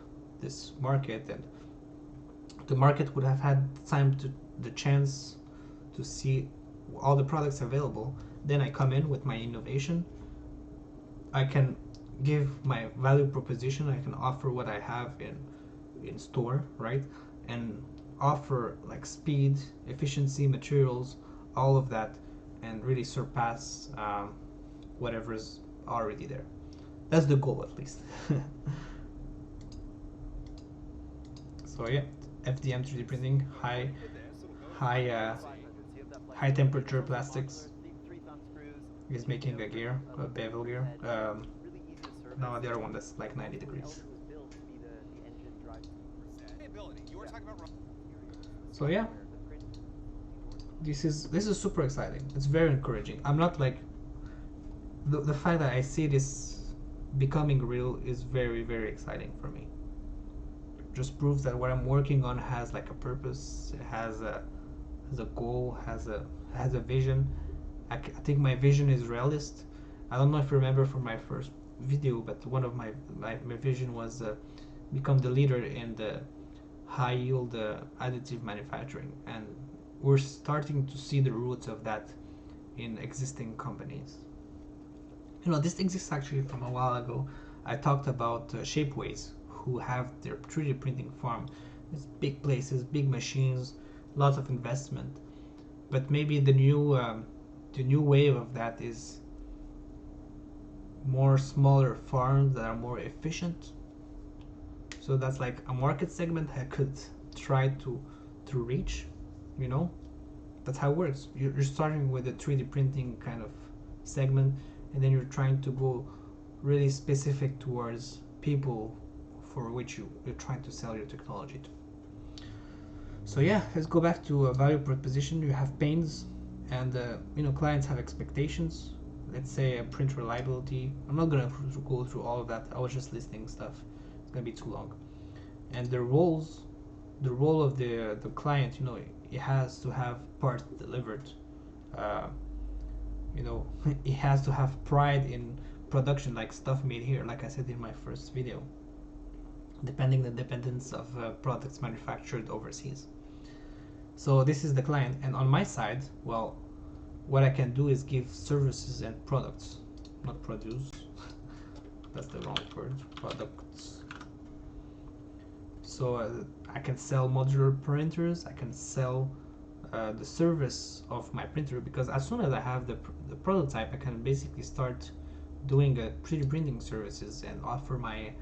this market, and the market would have had the chance to see all the products available. Then I come in with my innovation, I can give my value proposition, I can offer what I have in store, right? And offer like speed, efficiency, materials, all of that, and really surpass whatever's already there. That's the goal, at least. So yeah, FDM 3D printing, high temperature plastics. Is making a gear, a bevel gear. No, the other one that's like 90 degrees. So yeah, this is super exciting. It's very encouraging. I'm not like the fact that I see this becoming real is very, very exciting for me. It just proves that what I'm working on has like a purpose, it has a goal, has a vision. I think my vision is realist. I don't know if you remember from my first video, but one of my vision was become the leader in the high yield additive manufacturing, and we're starting to see the roots of that in existing companies. This exists actually from a while ago. I talked about Shapeways, who have their 3D printing farm. It's big places, big machines, lots of investment. But maybe the new wave of that is more smaller farms that are more efficient. So that's like a market segment I could try to reach. You know, that's how it works. You're starting with a 3D printing kind of segment, and then you're trying to go really specific towards people for which you're trying to sell your technology to. So yeah, let's go back to a value proposition. You have pains, and clients have expectations. Let's say a print reliability. I'm not gonna go through all of that. I was just listing stuff. It's gonna be too long. And the role of the client, it has to have parts delivered. Uh, it has to have pride in production, like stuff made here, like I said in my first video. Depending the dependence of products manufactured overseas. So this is the client, and on my side, well, what I can do is give services and products, not produce. That's the wrong word. Products. So I can sell modular printers. I can sell the service of my printer, because as soon as I have the prototype, I can basically start doing 3D printing services and offer my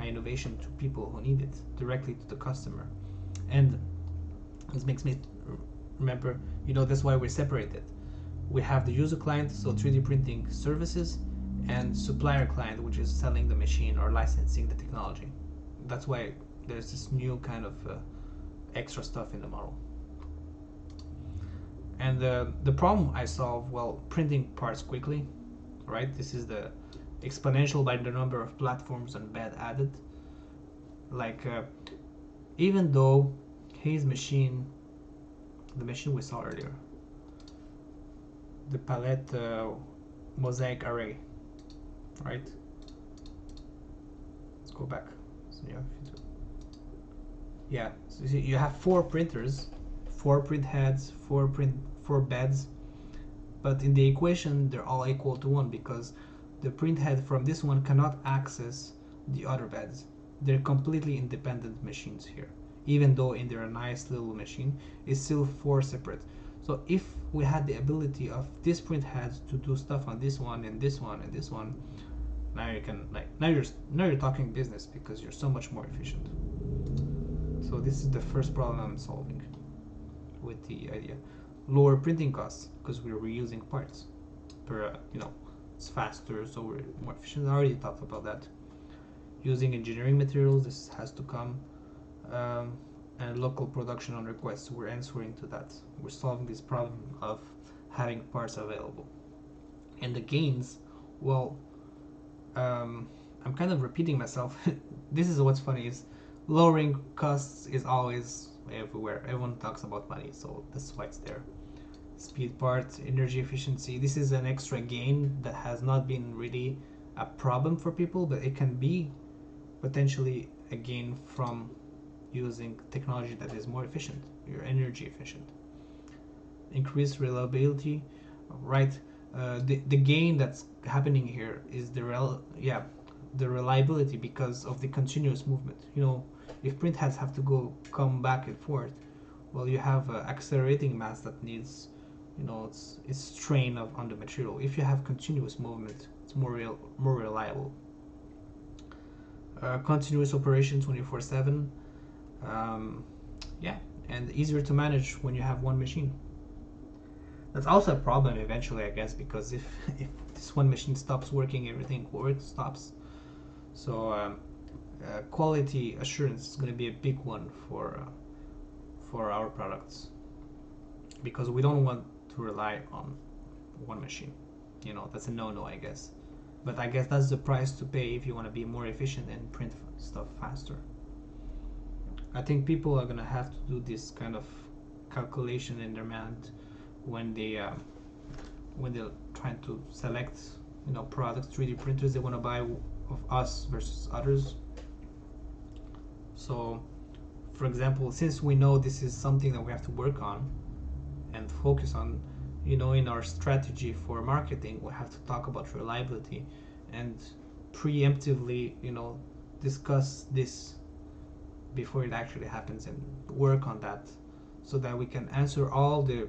innovation to people who need it directly to the customer. And this makes me remember, that's why we're separated. We have the user client, so 3D printing services, and supplier client, which is selling the machine or licensing the technology. That's why there's this new kind of extra stuff in the model. And the problem I solve, well, printing parts quickly, right? This is the exponential by the number of platforms and bed added. Like, even though his machine, the machine we saw earlier, the palette mosaic array, right? Let's go back. So so you have 4 printers, 4 print heads, 4 beds, but in the equation they're all equal to 1, because the print head from this one cannot access the other beds. They're completely independent machines here. Even though in their nice little machine, it's still 4 separate. So if we had the ability of this print head to do stuff on this one and this one and this one, now you can now you're talking business, because you're so much more efficient. So this is the first problem I'm solving with the idea. Lower printing costs, because we're reusing parts per it's faster, so we're more efficient. I already talked about that. Using engineering materials, this has to come, and local production on request. We're answering to that. We're solving this problem of having parts available. And the gains, well, I'm kind of repeating myself. This is what's funny, is lowering costs is always everywhere. Everyone talks about money, so that's why it's there. Speed parts, energy efficiency. This is an extra gain that has not been really a problem for people, but it can be potentially a gain from using technology that is more efficient. You're energy efficient. Increased reliability, right? The gain that's happening here is the reliability, because of the continuous movement. If print heads have to come back and forth, well, you have accelerating mass that needs, it's strain on the material. If you have continuous movement, it's more reliable. Continuous operation 24/7. And easier to manage when you have one machine. That's also a problem eventually, I guess, because if this one machine stops working, everything stops. So quality assurance is going to be a big one for our products, because we don't want to rely on one machine. that's a no-no, I guess. But I guess that's the price to pay if you want to be more efficient and print stuff faster. I think people are gonna have to do this kind of calculation in their mind when they're trying to select, products, 3D printers they want to buy of us versus others. So, for example, since we know this is something that we have to work on and focus on, in our strategy for marketing, we have to talk about reliability and preemptively, discuss this before it actually happens and work on that, so that we can answer all the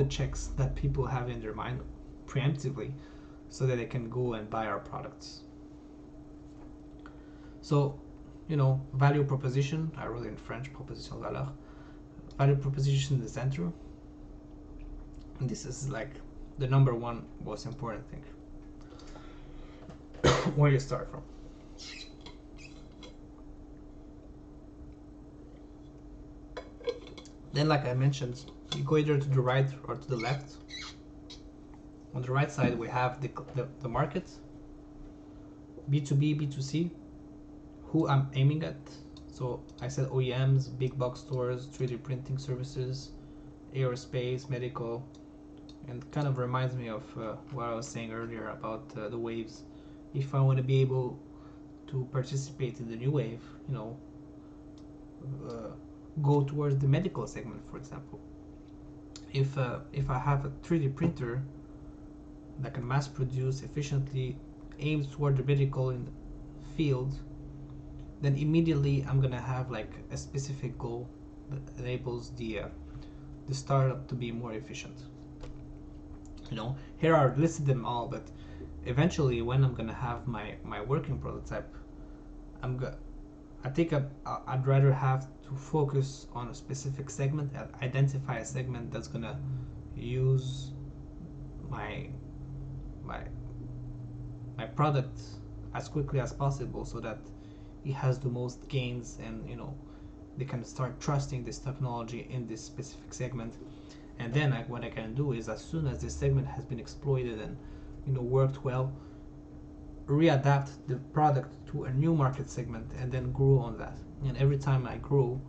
checks that people have in their mind preemptively, so that they can go and buy our products. So, value proposition, I wrote it in French, proposition de valeur. Value proposition in the center. And this is like the number one most important thing. Where you start from. Then, like I mentioned, you go either to the right or to the left. On the right side, we have the market, B2B, B2C, who I'm aiming at. So I said OEMs, big box stores, 3D printing services, aerospace, medical, and kind of reminds me of what I was saying earlier about the waves. If I want to be able to participate in the new wave, go towards the medical segment, for example. If I have a 3D printer that can mass produce efficiently, aimed toward the medical field, then immediately I'm gonna have like a specific goal that enables the startup to be more efficient. Here I listed them all, but eventually when I'm gonna have my working prototype, I think I'd rather have to focus on a specific segment and identify a segment that's gonna use my product as quickly as possible, so that it has the most gains, and they can start trusting this technology in this specific segment. And then what I can do is, as soon as this segment has been exploited and worked well, readapt the product to a new market segment and then grow on that. And every time I grow,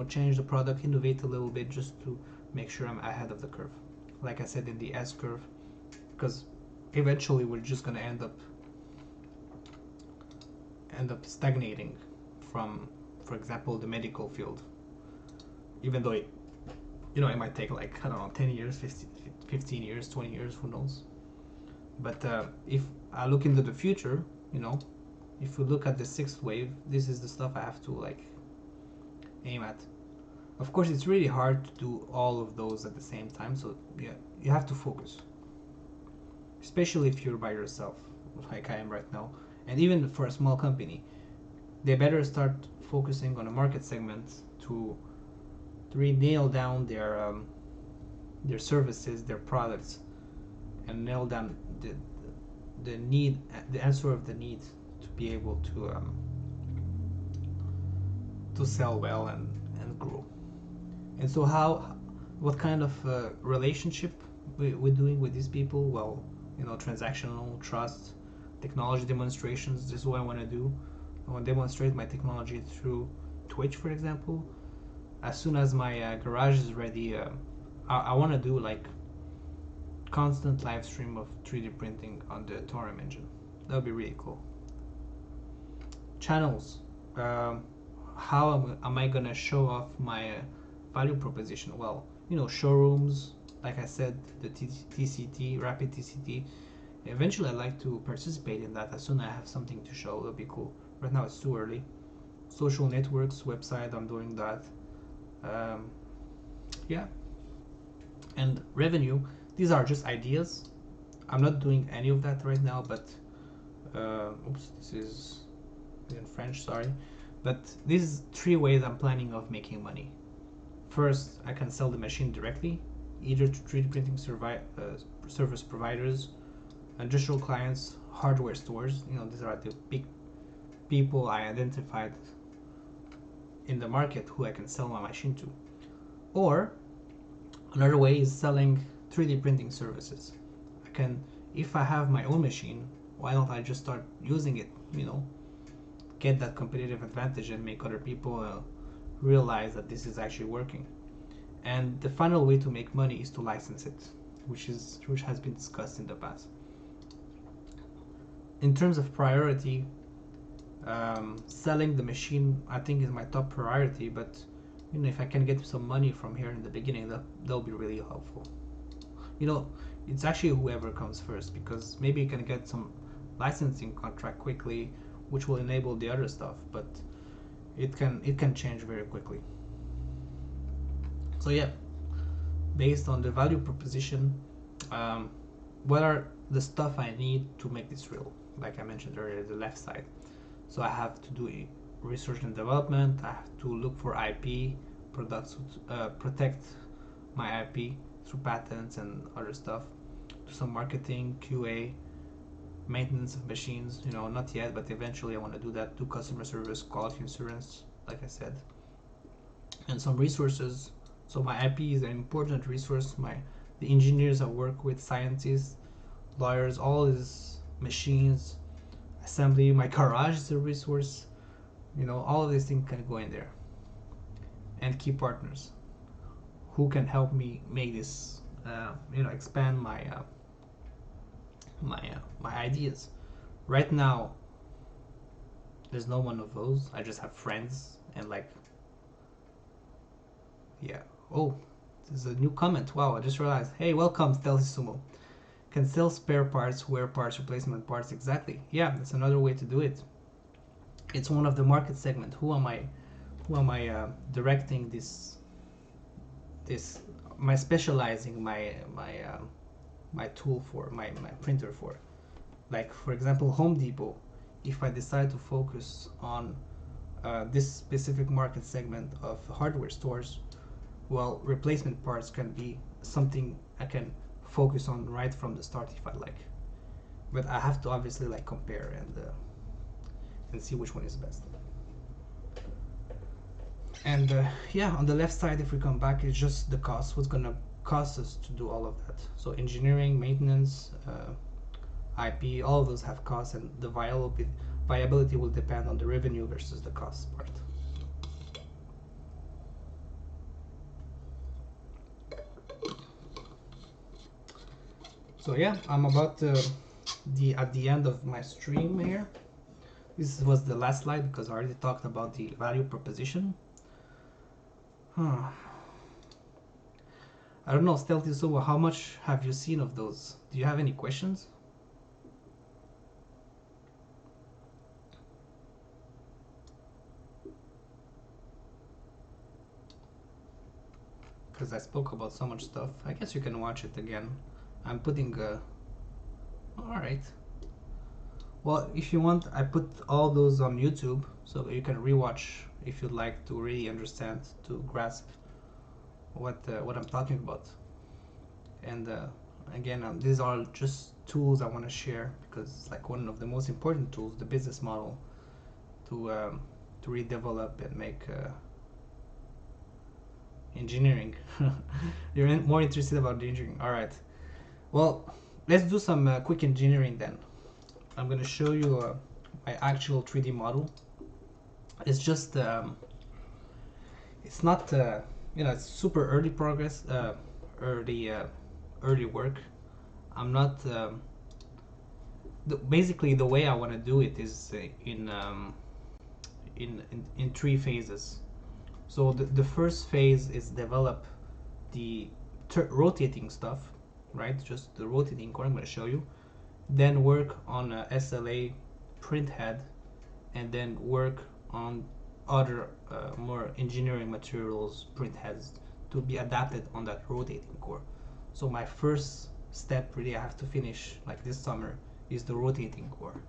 change the product, innovate a little bit, just to make sure I'm ahead of the curve, like I said, in the S curve, because eventually we're just going to end up stagnating from, for example, the medical field, even though it might take like, I don't know, 10 years, 15 years, 20 years, who knows. But if I look into the future, if we look at the sixth wave, this is the stuff I have to like aim at. Of course, it's really hard to do all of those at the same time, so yeah, you have to focus, especially if you're by yourself, like I am right now. And even for a small company, they better start focusing on a market segment to really nail down their services, their products, and nail down the need, the answer of the need, to be able to sell well and grow. And so what kind of relationship we're doing with these people? Well, transactional, trust, technology demonstrations. This is what I want to do. I want to demonstrate my technology through Twitch, for example. As soon as my garage is ready, I want to do like constant live stream of 3D printing on the Torrent engine. That would be really cool. Channels. How am I gonna show off my value proposition? Well, showrooms, like I said, the TCT, rapid TCT. Eventually I'd like to participate in that as soon as I have something to show. That'd be cool. Right now it's too early. Social networks, website, I'm doing that. Yeah. And revenue, these are just ideas. I'm not doing any of that right now, but this is in French, sorry. But these 3 ways I'm planning of making money. First, I can sell the machine directly, either to 3D printing service providers, industrial clients, hardware stores. These are the big people I identified in the market who I can sell my machine to. Or another way is selling 3D printing services. if I have my own machine, why don't I just start using it, get that competitive advantage and make other people realize that this is actually working. And the final way to make money is to license it, which has been discussed in the past. In terms of priority, selling the machine I think is my top priority, but if I can get some money from here in the beginning, that'll be really helpful. It's actually whoever comes first, because maybe you can get some licensing contract quickly, which will enable the other stuff, but it can change very quickly. So yeah, based on the value proposition, what are the stuff I need to make this real? Like I mentioned earlier, the left side. So I have to do research and development. I have to look for IP products, protect my IP through patents and other stuff. Do some marketing, QA, maintenance of machines. Not yet, but eventually I want to do that. Do customer service, quality assurance, like I said, and some resources. So my IP is an important resource. The engineers I work with, scientists, lawyers, all these machines, assembly, my garage is a resource. All of these things can go in there. And key partners who can help me make this, expand my ideas. Right now, there's no one of those. I just have friends and yeah. Oh, there's a new comment. Wow, I just realized. Hey, welcome, Stealthy Sumo. Can sell spare parts, wear parts, replacement parts. Exactly. Yeah, that's another way to do it. It's one of the market segment. Who am I directing this? My specializing my tool for my printer for. Like for example, Home Depot. If I decide to focus on this specific market segment of hardware stores, well, replacement parts can be something I can focus on right from the start if I like. But I have to obviously compare and see which one is best. And yeah, on the left side, if we come back, it's just the cost. What's gonna cost us to do all of that? So engineering, maintenance, IP, all of those have costs, and the viability will depend on the revenue versus the cost part. So yeah, I'm about at the end of my stream here. This was the last slide because I already talked about the value proposition. I don't know, Stealthy Sumo, how much have you seen of those? Do you have any questions? Because I spoke about so much stuff. I guess you can watch it again. I'm putting alright. Well, if you want, I put all those on YouTube, so you can rewatch if you'd like to really understand, to grasp what I'm talking about. And again, these are just tools I want to share because it's like one of the most important tools, the business model, to redevelop and make engineering. You're more interested about the engineering. All right. Well, let's do some quick engineering then. I'm going to show you my actual 3D model. It's just it's not it's super early progress, early work. I'm not basically the way I want to do it is in 3 phases. So the first phase is develop the rotating stuff, right? Just the rotating core I'm going to show you. Then work on a SLA print head, and then work on other more engineering materials print heads to be adapted on that rotating core. So my first step really I have to finish like this summer is the rotating core.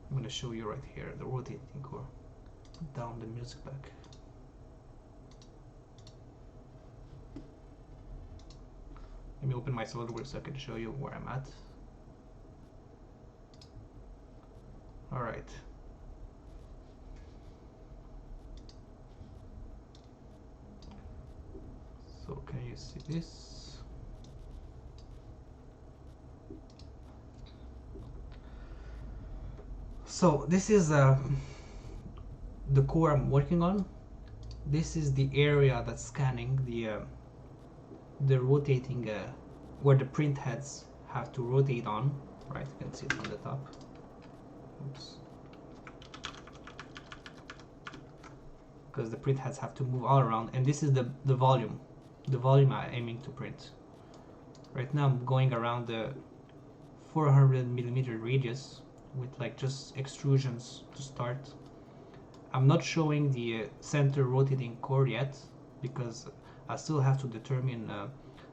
I'm going to show you right here the rotating core. Put down the music back. Let me open my SolidWorks so I can show you where I'm at. Alright. So can you see this? So this is the core I'm working on. This is the area that's scanning the rotating where the print heads have to rotate on, right? You can see it on the top. Oops. Because the print heads have to move all around, and this is the volume I'm aiming to print. Right now I'm going around the 400 millimeter radius with like just extrusions to start. I'm not showing the center rotating core yet because I still have to determine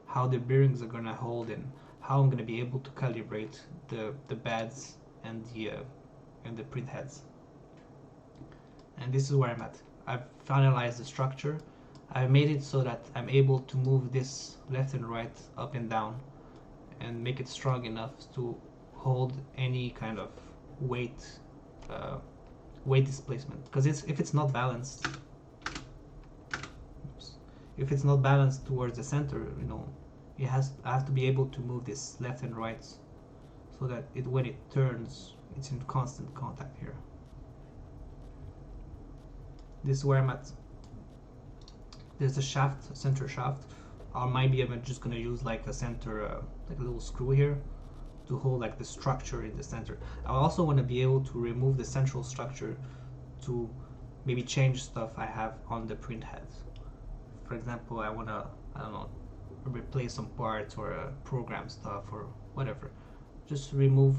how the bearings are gonna hold and how I'm gonna be able to calibrate the beds and the print heads. And this is where I'm at. I've finalized the structure. I've made it so that I'm able to move this left and right, up and down, and make it strong enough to hold any kind of weight displacement. Because if it's not balanced, if it's not balanced towards the center, you know, I have to be able to move this left and right so that when it turns, it's in constant contact here. This is where I'm at. There's a shaft, center shaft. Or maybe I'm just gonna use like a center, like a little screw here to hold like the structure in the center. I also want to be able to remove the central structure to maybe change stuff I have on the print head. For example, I don't know, replace some parts or program stuff or whatever. Just remove,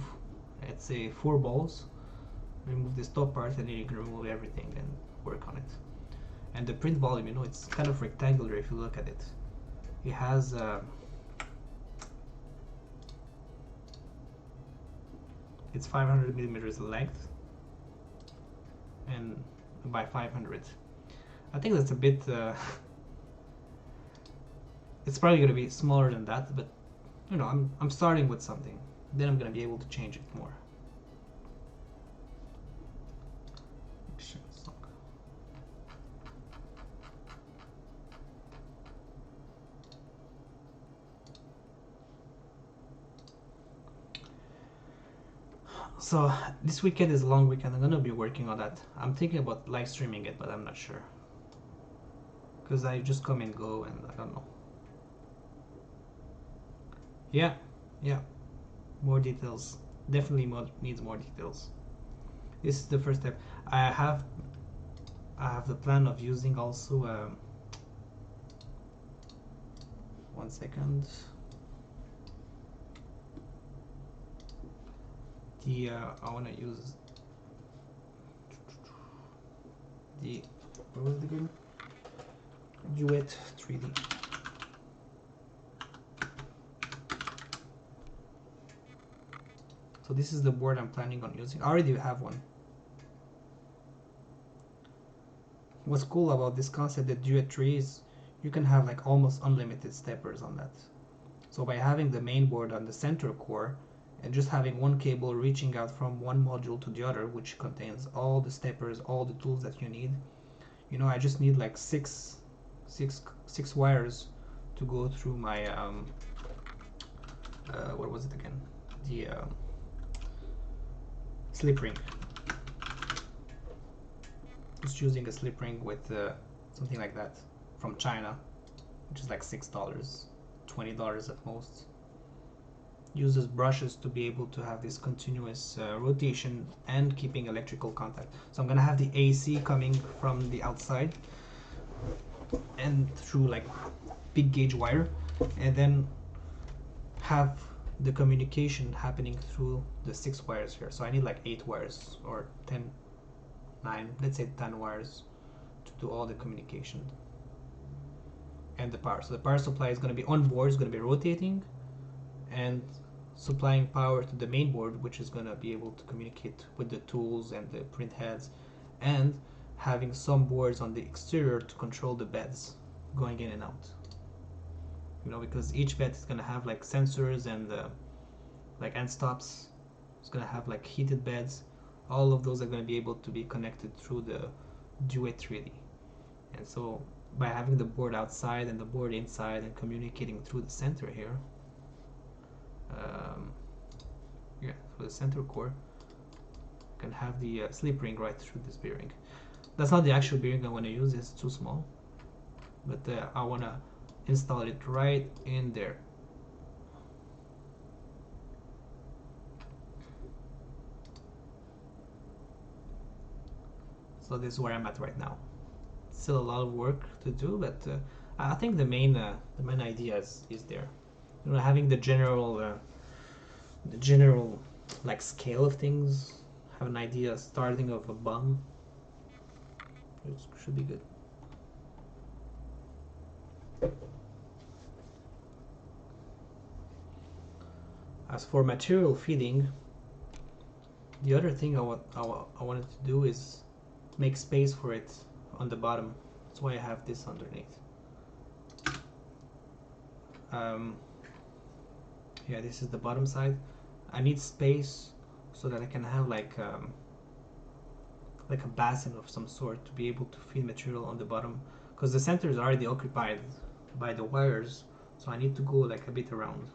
let's say 4 balls, remove this top part, and then you can remove everything and work on it. And the print volume, you know, it's kind of rectangular if you look at it. It has it's 500 millimeters length and by 500. I think that's a bit it's probably going to be smaller than that, but you know, I'm starting with something, then I'm going to be able to change it more. So this weekend is a long weekend. I'm gonna be working on that. I'm thinking about live streaming it, but I'm not sure because I just come and go, and I don't know. Yeah, more details. Definitely needs more details. This is the first step. I have the plan of using also. 1 second. I want to use what was it again? Duet 3D. So this is the board I'm planning on using. I already have one. What's cool about this concept, the Duet 3, is you can have like almost unlimited steppers on that. So by having the main board on the center core and just having one cable reaching out from one module to the other, which contains all the steppers, all the tools that you need. You know, I just need like six wires to go through my what was it again? The slip ring. Just using a slip ring with something like that from China, which is like $6, $20 at most. Uses brushes to be able to have this continuous rotation and keeping electrical contact. So I'm gonna have the AC coming from the outside and through like big gauge wire, and then have the communication happening through the 6 wires here. So I need like 8 wires or 9, let's say 10 wires to do all the communication. And the power. So the power supply is going to be on board, is going to be rotating and supplying power to the main board, which is going to be able to communicate with the tools and the print heads, and having some boards on the exterior to control the beds going in and out. You know, because each bed is going to have like sensors and like end stops. It's going to have like heated beds. All of those are going to be able to be connected through the Duet 3D. And so by having the board outside and the board inside and communicating through the center here, yeah, for the center core, can have the slip ring right through this bearing. That's not the actual bearing I want to use, it's too small, but I want to install it right in there. So this is where I'm at right now. Still a lot of work to do, but I think the main idea is there. You know, having the general like scale of things, have an idea starting of a bomb. It should be good. As for material feeding, the other thing I wanted to do is make space for it on the bottom. That's why I have this underneath. Yeah, this is the bottom side. I need space so that I can have like a basin of some sort to be able to feed material on the bottom, because the center is already occupied by the wires, so I need to go like a bit around.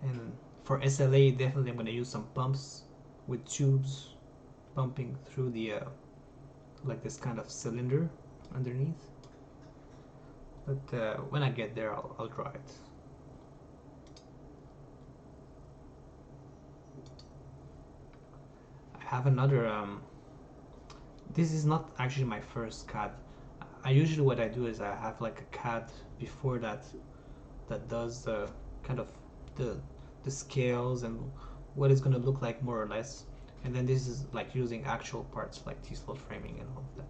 And for SLA, definitely I'm going to use some pumps with tubes pumping through the like this kind of cylinder underneath. But when I get there, I'll draw it. I have another. This is not actually my first CAD. Usually what I do is I have like a CAD before that does kind of the scales and what it's going to look like more or less, and then this is like using actual parts like T-slot framing and all of that.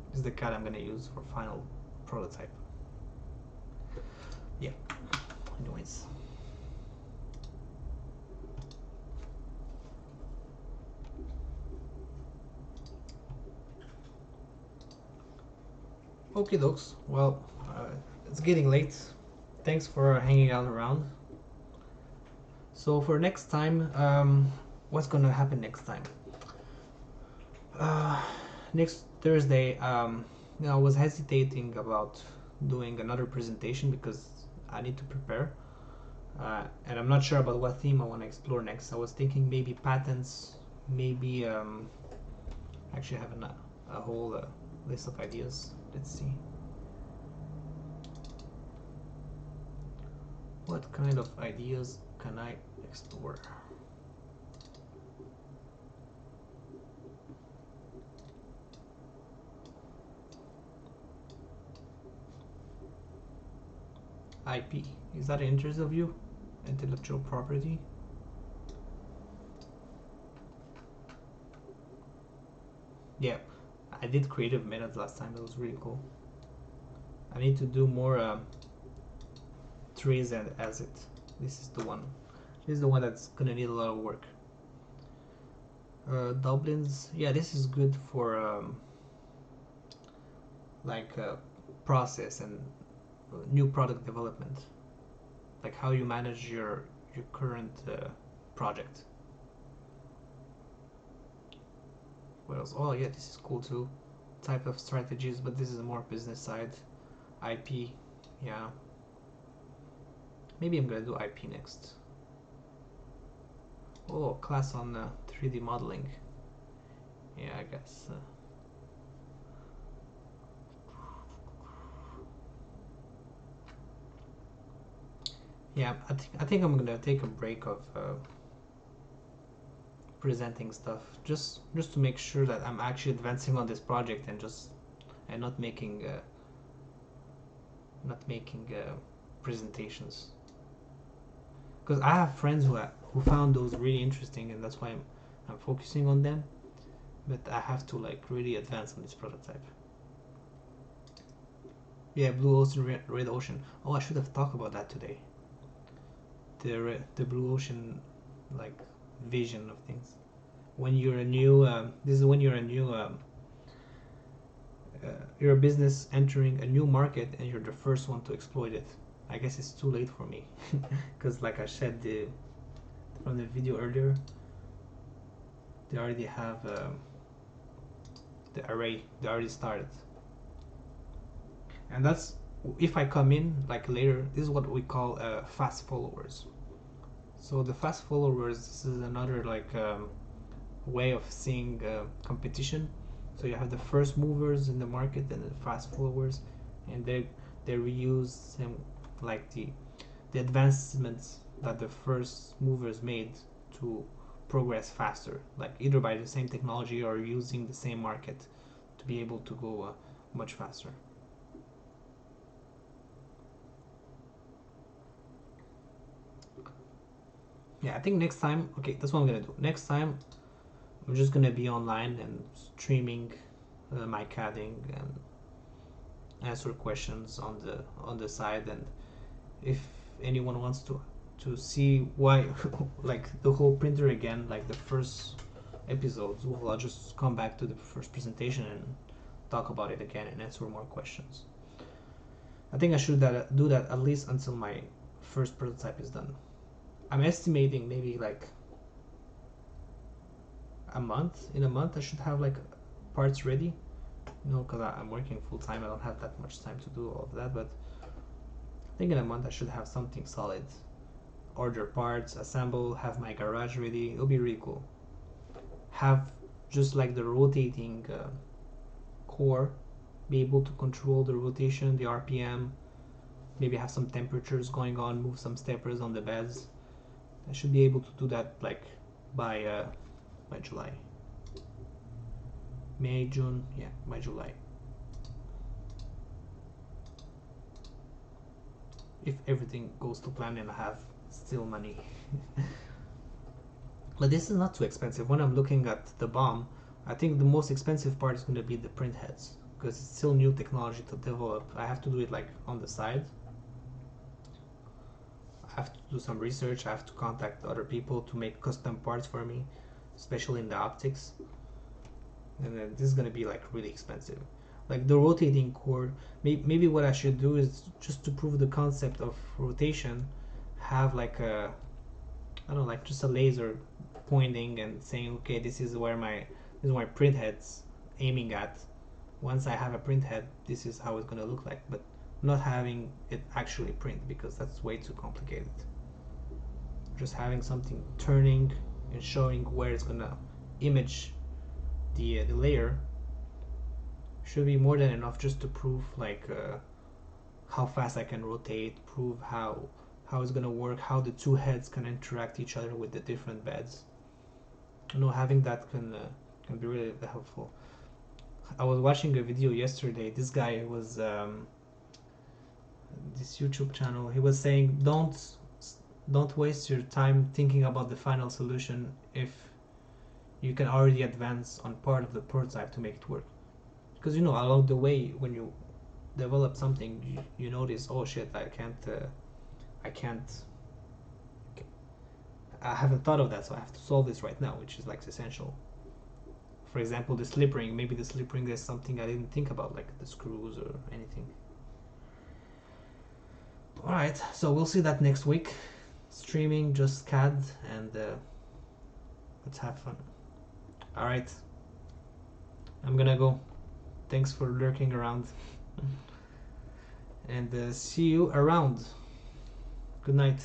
This is the CAD I'm going to use for final prototype. Yeah, anyways. Okay, dokes. Well, it's getting late. Thanks for hanging out around. So for next time, what's gonna happen next time? Next Thursday, I was hesitating about doing another presentation because I need to prepare, and I'm not sure about what theme I want to explore next. I was thinking maybe patents, maybe actually having a whole list of ideas. Let's see. What kind of ideas can I explore? IP, is that an interest of you? Intellectual property? Yeah, I did creative minutes last time. It was really cool. I need to do more trees and as it. This is the one. This is the one that's gonna need a lot of work. Dublins. Yeah, this is good for like process and new product development, like how you manage your current project. What else? Oh yeah, this is cool too. Type of strategies, but this is more business side. IP, yeah. Maybe I'm gonna do IP next. Oh, class on 3D modeling. Yeah, I guess. Yeah, I think I'm gonna take a break of presenting stuff, just to make sure that I'm actually advancing on this project and not making presentations. Because I have friends who found those really interesting, and that's why I'm focusing on them. But I have to like really advance on this prototype. Yeah, blue ocean, red ocean. Oh, I should have talked about that today. The blue ocean, like vision of things. When you're a new, this is when you're a new, you're a business entering a new market and you're the first one to exploit it. I guess it's too late for me, because like I said from the video earlier, they already have the array. They already started, and that's if I come in like later. This is what we call fast followers. So the fast followers, this is another like way of seeing competition. So you have the first movers in the market and the fast followers, and they reuse like the advancements that the first movers made to progress faster, like either by the same technology or using the same market to be able to go much faster. Yeah, I think next time, okay, that's what I'm gonna do. Next time, I'm just gonna be online and streaming my CADing and answer questions on the side. And if anyone wants to see why, like the whole printer again, like the first episodes, well, I'll just come back to the first presentation and talk about it again and answer more questions. I think I should do that at least until my first prototype is done. I'm estimating maybe like a month. In a month I should have like parts ready, because I'm working full time. I don't have that much time to do all of that, but I think in a month I should have something solid. Order parts, assemble, have my garage ready. It'll be really cool. Have just like the rotating core, be able to control the rotation, the RPM, maybe have some temperatures going on, move some steppers on the beds. I should be able to do that like by July. May, June, yeah, by July. If everything goes to plan and I have still money. But this is not too expensive. When I'm looking at the BOM, I think the most expensive part is going to be the print heads, because it's still new technology to develop. I have to do it like on the side. I have to do some research. I have to contact other people to make custom parts for me, especially in the optics. And then this is going to be like really expensive. Like the rotating core, maybe what I should do is just to prove the concept of rotation, have like a, I don't know, like just a laser pointing and saying, okay, this is my print head's aiming at. Once I have a print head, this is how it's gonna look like, but not having it actually print, because that's way too complicated. Just having something turning and showing where it's gonna image the layer should be more than enough just to prove like how fast I can rotate, prove how it's gonna work, how the two heads can interact each other with the different beds. Having that can be really helpful. I was watching a video yesterday. This guy was this YouTube channel. He was saying, don't waste your time thinking about the final solution if you can already advance on part of the prototype to make it work. Because along the way, when you develop something, you notice, oh shit, I haven't thought of that, so I have to solve this right now, which is like essential. For example, the slip ring. Maybe the slip ring is something I didn't think about, like the screws or anything. Alright, so we'll see that next week. Streaming, just CAD, and let's have fun. Alright, I'm gonna go. Thanks for lurking around. And see you around. Good night.